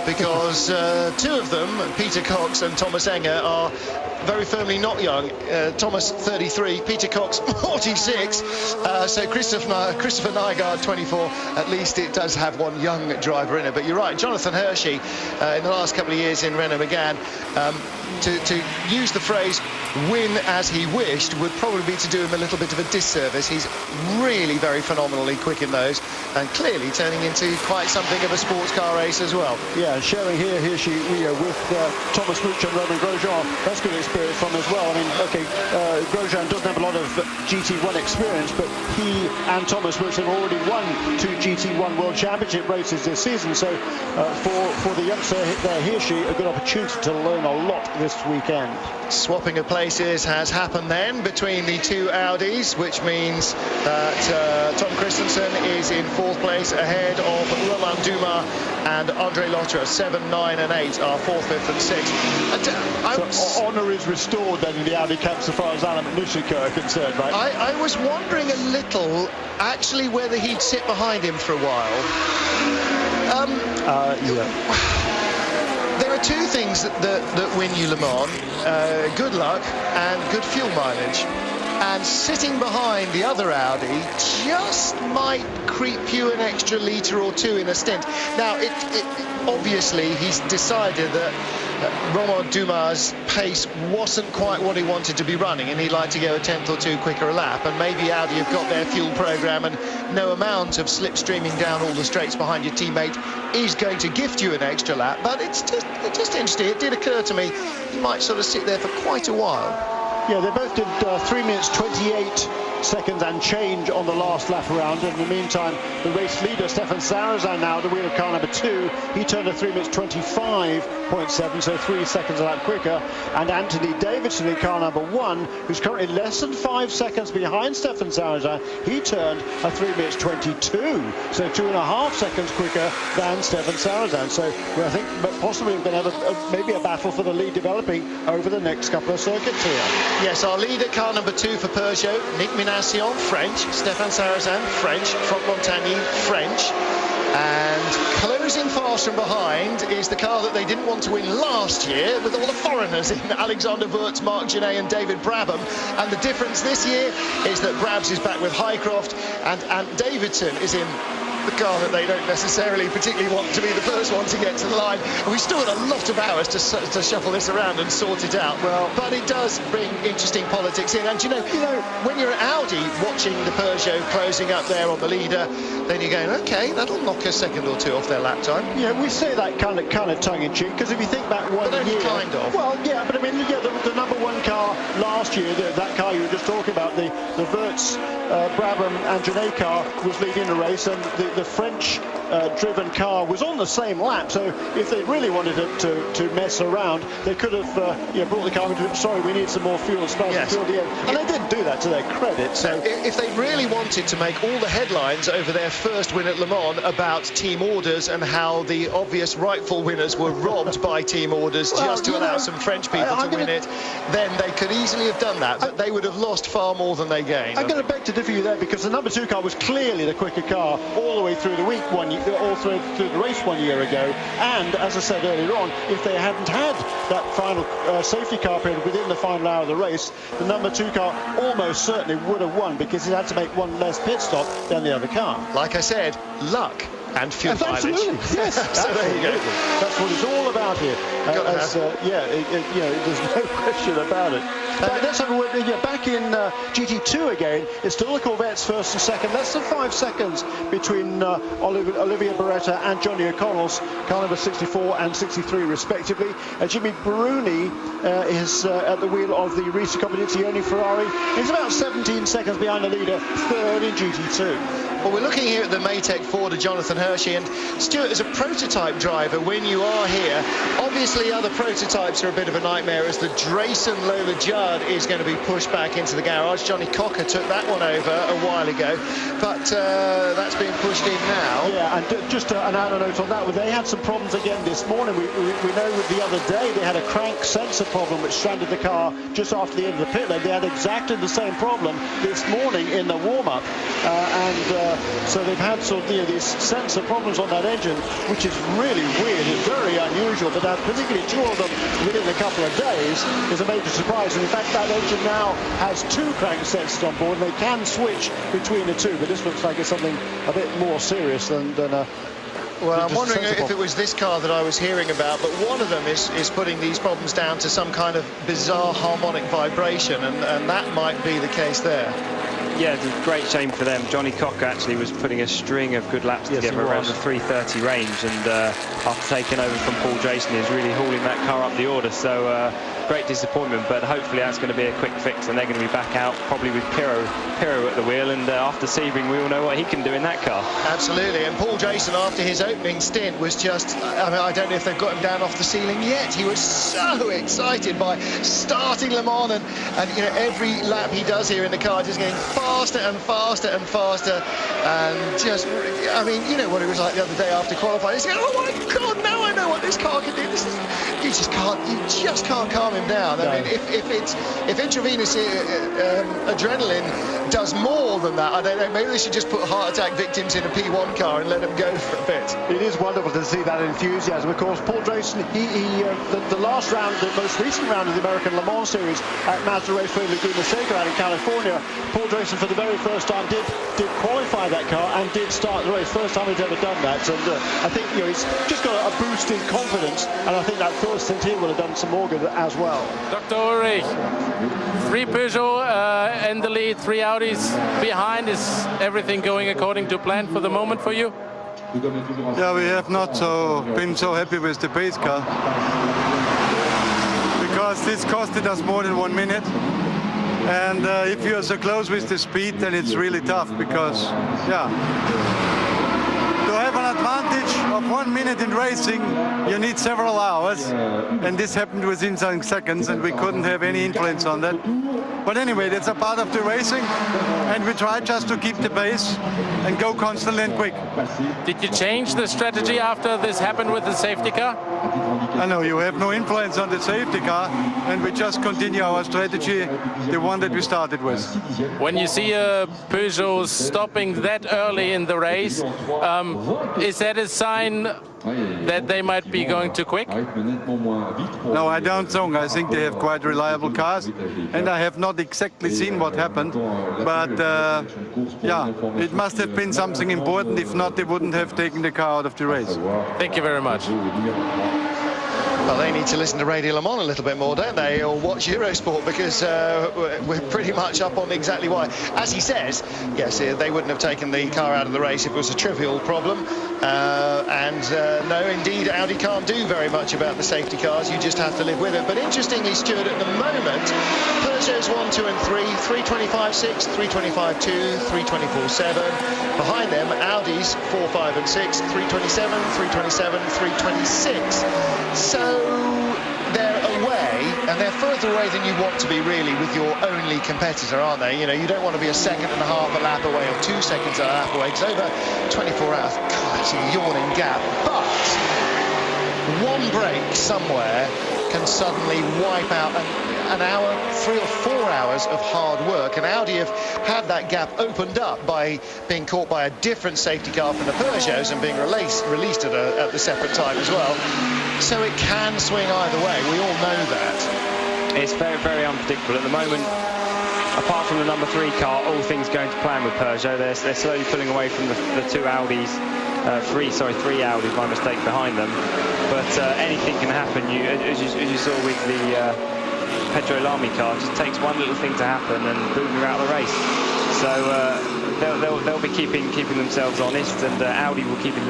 because two of them, Peter Cox and Thomas Enger, are very firmly not young. Thomas 33, Peter Cox 46, so Christopher Nygaard 24. At least it does have one young driver in it. But you're right, Jonathan Hershey in the last couple of years in Renault Megane, to use the phrase win as he wished would probably be to do him a little bit of a disservice. He's really very phenomenally quick in those, and clearly turning into quite something of a sports car race as well. Yeah, sharing here she with Thomas Mooch and Romain Grosjean. That's good experience from as well. I mean, okay, Grosjean doesn't have a lot of GT1 experience, but he and Thomas Mooch have already won 2 GT1 World Championship races this season. So for the youngster there, Hirschi, a good opportunity to learn a lot this weekend. Swapping of places has happened then between the two Audis, which means that Tom Christensen is in 4th place ahead of Romain Dumas and Andre Lotterer. 7, 9 and 8 are 4th, 5th and 6th. So honour is restored then in the Audi camp so far as Alan Nuschika are concerned, right? I was wondering a little actually whether he'd sit behind him for a while. There are two things that win you Le Mans, good luck and good fuel mileage. And sitting behind the other Audi just might creep you an extra litre or 2 in a stint. Now, obviously, he's decided that Romain Dumas' pace wasn't quite what he wanted to be running, and he'd like to go a 10th or 2 quicker a lap. And maybe Audi have got their fuel programme, and no amount of slipstreaming down all the straights behind your teammate is going to gift you an extra lap. But it's just interesting. It did occur to me he might sort of sit there for quite a while. Yeah, they both did 3 minutes 28 seconds and change on the last lap around. In the meantime, the race leader, Stefan Sarrazin, now the wheel of car number 2, he turned a 3 minutes 25.7, so 3 seconds a lap quicker. And Anthony Davidson in car number 1, who's currently less than 5 seconds behind Stefan Sarrazin, he turned a 3 minutes 22, so 2.5 seconds quicker than Stefan Sarrazin. So I think possibly we're going to have maybe a battle for the lead developing over the next couple of circuits here. Yes, our leader, car number 2 for Peugeot, Nick Minassian, French. Stefan Sarrazin, French. Franck Montagny, French. And closing fast from behind is the car that they didn't want to win last year, with all the foreigners in Alexander Wurz, Mark Genet and David Brabham. And the difference this year is that Brabs is back with Highcroft, and Davidson is in the car that they don't necessarily particularly want to be the first one to get to the line. And we've still got a lot of hours to shuffle this around and sort it out. Well, but it does bring interesting politics in. And you know, when you're at Audi watching the Peugeot closing up there on the leader, then you're going, okay, that'll knock a second or two off their lap time. Yeah, we say that kind of tongue-in-cheek, because if you think back one year... kind of. Well, yeah, but I mean, yeah, the number one car last year, that car you were just talking about, the Wirtz Brabham and Genet car was leading the race, and the French driven car was on the same lap. So if they really wanted to mess around, they could have brought the car into, sorry, we need some more fuel, yes. fuel the end. And they didn't do that to their credit. So if they really wanted to make all the headlines over their first win at Le Mans about team orders and how the obvious rightful winners were robbed by team orders just to allow some French people to win it, then they could easily have done that, but they would have lost far more than they gained. I'm going to beg to differ you there, because the number 2 car was clearly the quicker car all the way through the week all through the race 1 year ago. And as I said earlier on, if they hadn't had that final safety car period within the final hour of the race, the number 2 car almost certainly would have won, because it had to make one less pit stop than the other car. Like I said, luck and fuel mileage. Absolutely, yes. So there you go. That's what it's all about here. There's no question about it. Let's have a word. Back in GT2 again, it's still the Corvette's first and second. Less than 5 seconds between Olivier Beretta and Johnny O'Connell's car number 64 and 63 respectively. Jimmy Bruni is at the wheel of the Risi Competizione Ferrari. He's about 17 seconds behind the leader, third in GT2. Well, we're looking here at the Maytech Ford of Jonathan Hershey, and Stuart, as a prototype driver, when you are here, obviously other prototypes are a bit of a nightmare, as the Drayson Lola Judd is going to be pushed back into the garage. Johnny Cocker took that one over a while ago, but that's being pushed in now. Yeah, and just an note on that, they had some problems again this morning. We know the other day they had a crank sensor problem which stranded the car just after the end of the pit lane. They had exactly the same problem this morning in the warm-up, so they've had sort of these sensor problems on that engine, which is really weird. It's very unusual, but particularly 2 of them within a couple of days is a major surprise. And in fact, that engine now has 2 crank sensors on board, and they can switch between the 2, but this looks like it's something a bit more serious than well, I'm wondering if it was this car that I was hearing about, but one of them is putting these problems down to some kind of bizarre harmonic vibration, and that might be the case there. Yeah, it's a great shame for them. Johnny Cocker actually was putting a string of good laps together around the 3:30 range, and after taking over from Paul Jason, is really hauling that car up the order. So great disappointment, but hopefully that's going to be a quick fix, and they're going to be back out probably with Pirro at the wheel, and after Sebring, we all know what he can do in that car. Absolutely, and Paul Jason, after his opening stint, was just, I mean, I don't know if they've got him down off the ceiling yet. He was so excited by starting Le Mans, and every lap he does here in the car just getting faster and faster and faster, and just, I mean, you know what it was like the other day after qualifying. He's going, oh my God, now I know what this car can do. This is, you just can't calm him down. No. I mean, if intravenous adrenaline does more than that, I don't know, maybe they should just put heart attack victims in a P1 car and let them go for a bit. It is wonderful to see that enthusiasm. Of course, Paul Drayson, the last round, the most recent round of the American Le Mans Series at Mazda Raceway Laguna Seca out in California, Paul Drayson for the very first time did qualify that car and did start the race. First time he's ever done that, and I think he's just got a boost in confidence, and I think that first stint here will have done some more good as well. Dr. Ulrich, 3 Peugeot in the lead, 3 Audis behind. Is everything going according to plan for the moment for you? Yeah, we have not been so happy with the pace car, because this costed us more than 1 minute. And if you're so close with the speed, then it's really tough, because, to have an advantage of 1 minute in racing, you need several hours. And this happened within some seconds, and we couldn't have any influence on that. But anyway, that's a part of the racing, and we try just to keep the pace and go constantly and quick. Did you change the strategy after this happened with the safety car? I know you have no influence on the safety car, and we just continue our strategy, the one that we started with. When you see a Peugeot stopping that early in the race, is that a sign that they might be going too quick? No, I don't think. I think they have quite reliable cars, and I have not exactly seen what happened, but yeah, it must have been something important. If not, they wouldn't have taken the car out of the race. Thank you very much. Well, they need to listen to Radio Le Mans a little bit more, don't they, or watch Eurosport, because we're pretty much up on exactly why. As he says, yes, they wouldn't have taken the car out of the race if it was a trivial problem. No, indeed, Audi can't do very much about the safety cars. You just have to live with it. But interestingly, Stuart, at the moment, Peugeot's 1, 2 and 3, 325.6, 325.2, 324.7. Behind them, Audi's 4, 5 and 6, 327, 327, 326. So they're away, and they're further away than you want to be, really, with your only competitor, aren't they? You know, you don't want to be a second and a half a lap away or 2 seconds a lap away, because over 24 hours, God, it's a yawning gap. But one break somewhere can suddenly wipe out an hour, 3 or 4 hours of hard work, and Audi have had that gap opened up by being caught by a different safety car from the Peugeots and being released at the separate time as well. So it can swing either way. We all know that. It's very, very unpredictable at the moment. Apart from the number 3 car, all things going to plan with Peugeot. They're slowly pulling away from the 2 Audis. 3 Audis, my mistake, behind them. But anything can happen. As you saw with the Pedro Lamy car, it just takes one little thing to happen and boom, you're out of the race. So they'll be keeping themselves honest, and Audi will be keeping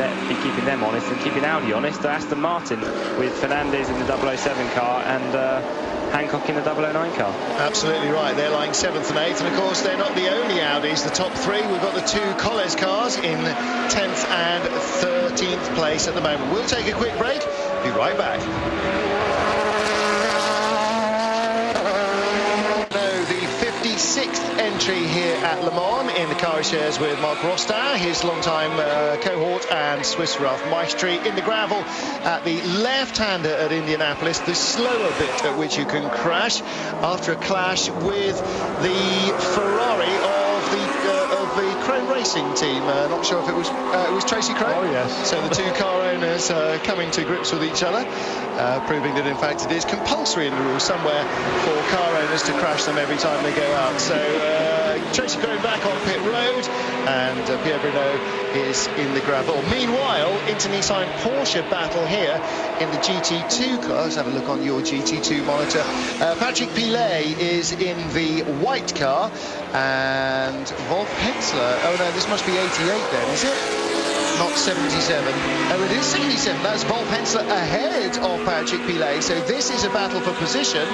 them honest and keeping Audi honest. Aston Martin with Fernandez in the 007 car and Hancock in the 009 car. Absolutely right. They're lying 7th and 8th, and of course they're not the only Audis. The top 3, we've got the 2 Colles cars in 10th and 13th place at the moment. We'll take a quick break. Be right back. The 56th entry here at Le Mans in the car he shares with Marc Rostin, his longtime cohort and Swiss Ralph Maestri in the gravel at the left-hander at Indianapolis, the slower bit at which you can crash after a clash with the Ferrari of the Chrome Racing team. Not sure if it was Tracy Chrome. Oh yes. So the 2 car owners coming to grips with each other, proving that in fact it is compulsory in the rules somewhere for car owners to crash them every time they go out. So Tracy Chrome back on pit road, and Pierre Bruno is in the gravel. Meanwhile, Inter-Nissan Porsche battle here in the GT2 car. Let's have a look on your GT2 monitor. Patrick Pilet is in the white car, and Wolf Hensler, oh no, this must be 88 then, is it? Not 77. Oh, it is 77. That's Wolf Hensler ahead of Patrick Pilet. So this is a battle for position,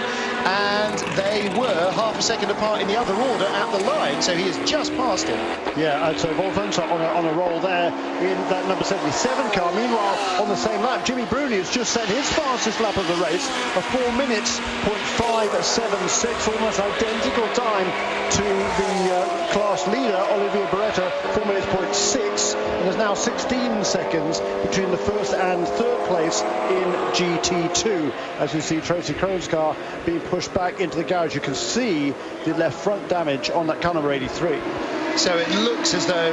and they were half a second apart in the other order at the line. So he has just passed him. Yeah, so Wolf Hensler on a roll there in that number 77 car. Meanwhile, on the same lap, Jimmy Bruni has just set his fastest lap of the race, a 4 minutes, 0.576, almost identical time to the class leader, Olivier Beretta, 4 minutes, 0.6, and there's now 16 seconds between the 1st and 3rd place in GT2. As you see Tracy Chrome's car being pushed back into the garage, you can see the left front damage on that car number 83. So it looks as though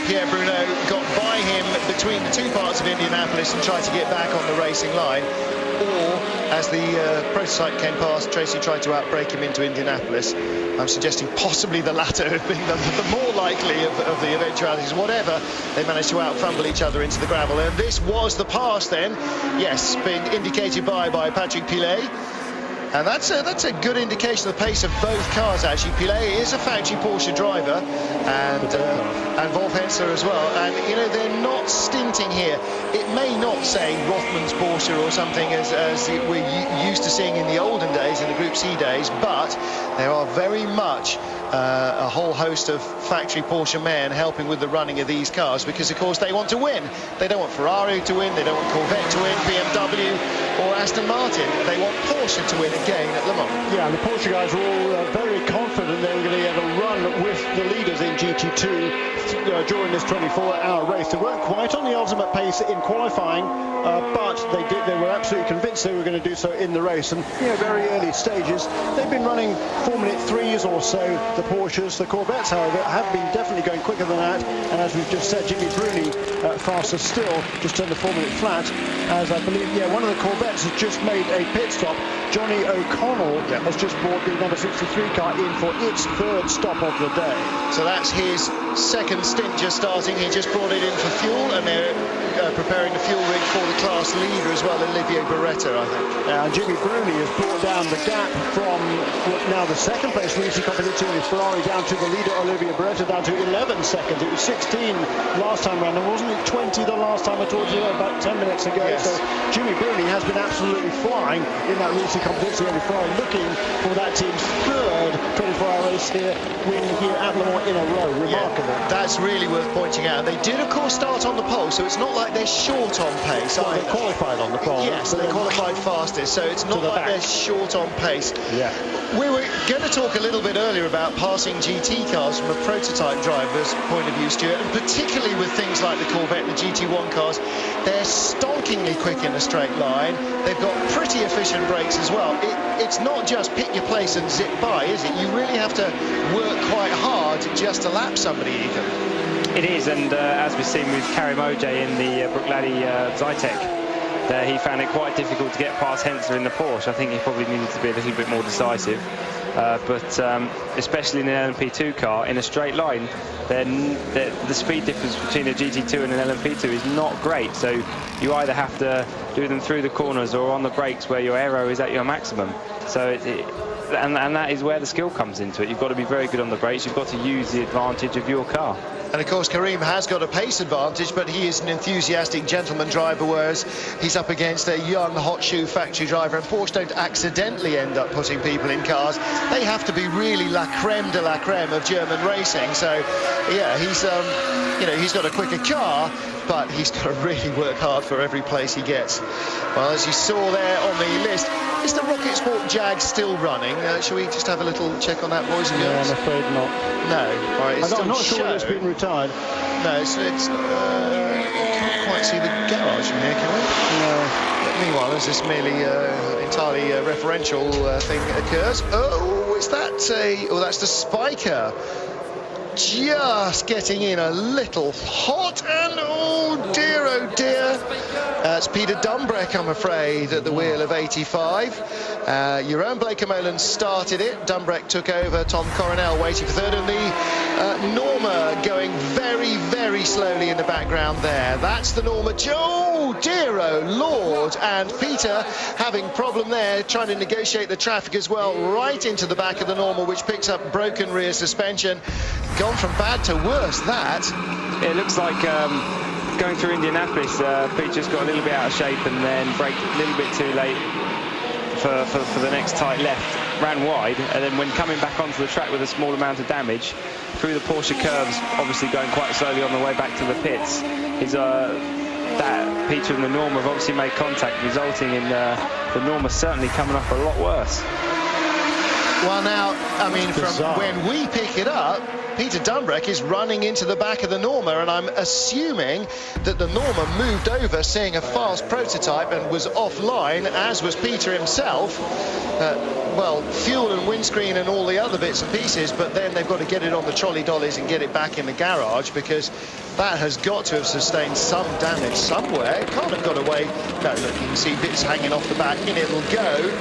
Pierre Bruno got by him between the 2 parts of Indianapolis and tried to get back on the racing line. Or, as the prototype came past, Tracy tried to outbrake him into Indianapolis. I'm suggesting possibly the latter being the more likely of the eventualities. Whatever, they managed to out-fumble each other into the gravel. And this was the pass then. Yes, being indicated by Patrick Pilet. And that's a good indication of the pace of both cars, actually. Pilet is a factory Porsche driver, and Wolf Hensler as well. And, you know, they're not stinting here. It may not say Rothmans Porsche or something as we're used to seeing in the olden days, in the Group C days, but there are very much a whole host of factory Porsche men helping with the running of these cars, because, of course, they want to win. They don't want Ferrari to win, they don't want Corvette to win, BMW. or Aston Martin. They want Porsche to win again at Le Mans. Yeah, and the Porsche guys were all very confident they were going to get a run with the leaders in GT2 during this 24-hour race. They weren't quite on the ultimate pace in qualifying, but they were absolutely convinced they were going to do so in the race. And very early stages, they've been running 4-minute 3s or so, the Porsches. The Corvettes, however, have been definitely going quicker than that. And as we've just said, Jimmy Bruni faster still, just turned the 4-minute flat, as I believe, one of the Corvettes has just made a pit stop. Johnny O'Connell has just brought the number 63 car in for its third stop of the day. So that's his second stint just starting. He just brought it in for fuel, and they're preparing the fuel rig for the class leader as well, Olivier Beretta, I think. And Jimmy Bruni has brought down the gap from now the second place Risi Competizione Ferrari down to the leader Olivier Beretta, down to 11 seconds. It was 16 last time round, and wasn't it 20 the last time I talked to you about 10 minutes ago? Yes. So Jimmy Bruni has been absolutely flying in that Risi Competizione Ferrari, looking for that team's third 24-hour race win here at Le Mans in a row. Remarkable. Yeah, that's really worth pointing out. They did, of course, start on the pole, so it's not like they're short on pace. Well, they qualified on the pole. Yes, they qualified fastest, so it's not like they're short on pace. Yeah. We were going to talk a little bit earlier about passing GT cars from a prototype driver's point of view, Stuart, and particularly with things like the Corvette and the GT1 cars. They're stonkingly quick in a straight line. They've got pretty efficient brakes as well. It's not just pick your place and zip by, is it? You really have to work quite hard just to lap somebody even. It is, and as we've seen with Karim Ojay in the Bruichladdich Zytek, he found it quite difficult to get past Hensler in the Porsche. I think he probably needed to be a little bit more decisive. But especially in an LMP2 car, in a straight line, then the speed difference between a GT2 and an LMP2 is not great. So you either have to do them through the corners or on the brakes where your aero is at your maximum. So and that is where the skill comes into it. You've got to be very good on the brakes. You've got to use the advantage of your car. And of course, Karim has got a pace advantage, but he is an enthusiastic gentleman driver, whereas he's up against a young hot shoe factory driver. And Porsche don't accidentally end up putting people in cars. They have to be really la creme de la creme of German racing. So yeah, he's got a quicker car, but he's got to really work hard for every place he gets. Well, as you saw there on the list, is the Rocket Sport Jag still running? Shall we just have a little check on that, boys and girls? No, I'm afraid not. No. All right, I'm not sure whether it's been retired. No, it's can't quite see the garage from here, can we? No. Meanwhile, as this merely entirely referential thing occurs. Oh, is that that's the Spiker. Just getting in a little hot, and oh dear, it's Peter Dumbreck, I'm afraid, at the wheel of 85. Jeroen Bleekemolen started it. Dumbreck took over. Tom Coronel waiting for third, and the Norma going very, very slowly in the background there. That's the Norma. Oh dear, oh Lord, and Peter having problem there, trying to negotiate the traffic as well, right into the back of the Norma, which picks up broken rear suspension. Gone from bad to worse, that. It looks like going through Indianapolis, Peter's got a little bit out of shape and then braked a little bit too late for the next tight left, ran wide, and then when coming back onto the track with a small amount of damage, through the Porsche curves, obviously going quite slowly on the way back to the pits, that Peter and the Norma have obviously made contact, resulting in the Norma certainly coming off a lot worse. Well, now, I mean, from when we pick it up, Peter Dumbreck is running into the back of the Norma, and I'm assuming that the Norma moved over, seeing a fast prototype, and was offline, as was Peter himself. Well, fuel and windscreen and all the other bits and pieces, but then they've got to get it on the trolley dollies and get it back in the garage, because that has got to have sustained some damage somewhere. It can't have got away. No, look, you can see bits hanging off the back. In it'll go.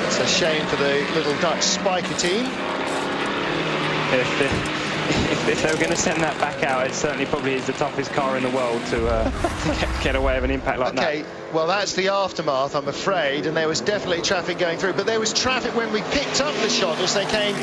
It's a shame for the little Dutch Spiker team. If they were going to send that back out, it certainly probably is the toughest car in the world to get away with an impact like that. Okay, well, that's the aftermath, I'm afraid, and there was definitely traffic going through, but there was traffic when we picked up the shot as they came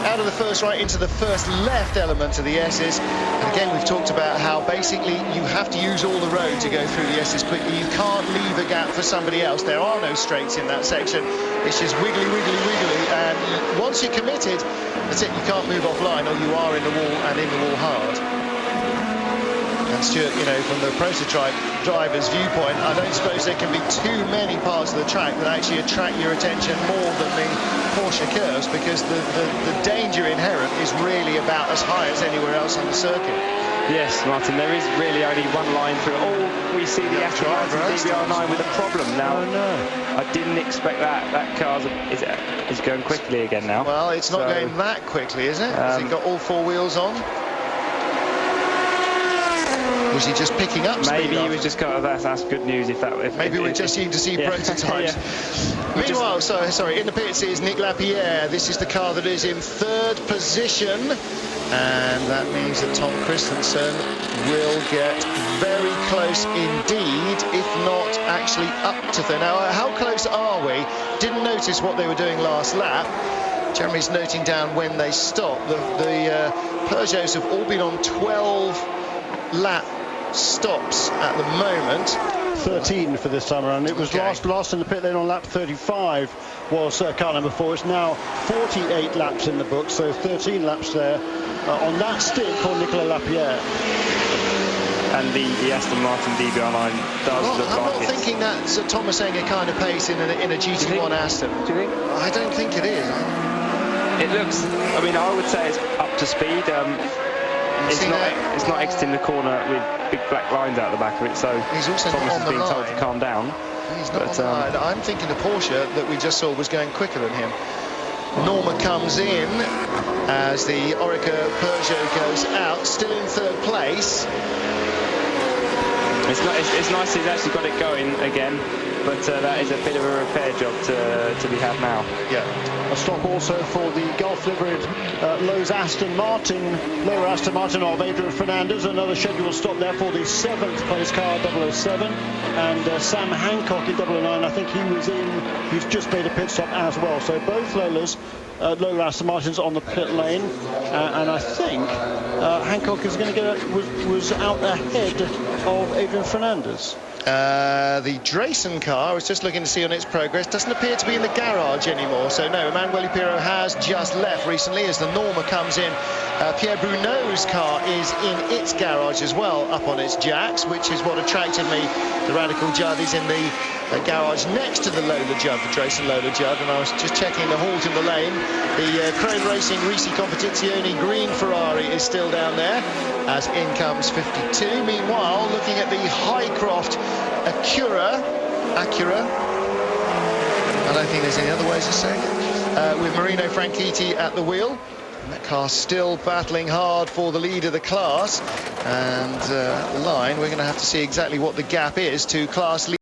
out of the first right into the first left element of the S's. And again, we've talked about how basically you have to use all the road to go through the S's quickly. You can't leave a gap for somebody else. There are no straights in that section. It's just wiggly, wiggly, wiggly, and once you're committed, that's it. You can't move offline, or you are in the wall, and in the wall hard. And Stuart, you know, from the prototype driver's viewpoint, I don't suppose there can be too many parts of the track that actually attract your attention more than the Porsche curves, because the danger inherent is really about as high as anywhere else on the circuit. Yes, Martin, there is really only one line through it all. We see the Aston Martin DBR9 with a problem now. Oh, no. I didn't expect that. That car is going quickly again now. Well, it's not going that quickly, is it? Has it got all four wheels on? Was he just picking up speed? Maybe he was just kind of, that's good news if maybe we're just keen to see prototypes. Meanwhile, sorry, in the pits is Nick Lapierre. This is the car that is in third position, and that means that Tom Christensen will get very close indeed, if not actually up to third. Now, how close are we? Didn't notice what they were doing last lap. Jeremy's noting down when they stopped. The Peugeots have all been on 12 lap stops at the moment. 13 for this time around. It was last in the pit lane on lap 35 was car number 4. It's now 48 laps in the book, so 13 laps there on that stint for Nicolas Lapierre. And the Aston Martin DBR9 does look like I'm not thinking that's a Thomas Enger kind of pace in a GT1 Aston. Do you think? I don't think it is. It looks, I mean, I would say it's up to speed. It's not exiting the corner with big black lines out the back of it, so he's also Thomas on is the being told line. to calm down. He's not on the line. I'm thinking the Porsche that we just saw was going quicker than him. Norma comes in as the Orica Peugeot goes out, still in third place. It's nice he's actually got it going again, but that is a bit of a repair job to be had now. Yeah. A stop also for the Gulf liveried Lowe's Aston Martin, lower Aston Martin of Adrian Fernandez. Another scheduled stop there for the 7th place car, 007, and Sam Hancock in 009. I think he was in. He's just made a pit stop as well. So both lower Aston Martins on the pit lane, and I think Hancock is going to get was out ahead of Adrian Fernandez. The Drayson car, I was just looking to see on its progress, doesn't appear to be in the garage anymore. So no, Emanuele Pirro has just left recently as the Norma comes in. Pierre Bruneau's car is in its garage as well, up on its jacks, which is what attracted me. The Radical Judd is in the garage next to the Lola Judd, the Drayson Lola Judd, and I was just checking the halt in the lane. The Chrome Racing Risi Competizione green Ferrari is still down there, as in comes 52. Meanwhile, looking at the Highcroft Acura, I don't think there's any other ways of saying it, with Marino Franchitti at the wheel. And that car still battling hard for the lead of the class, and at the line we're going to have to see exactly what the gap is to class lead.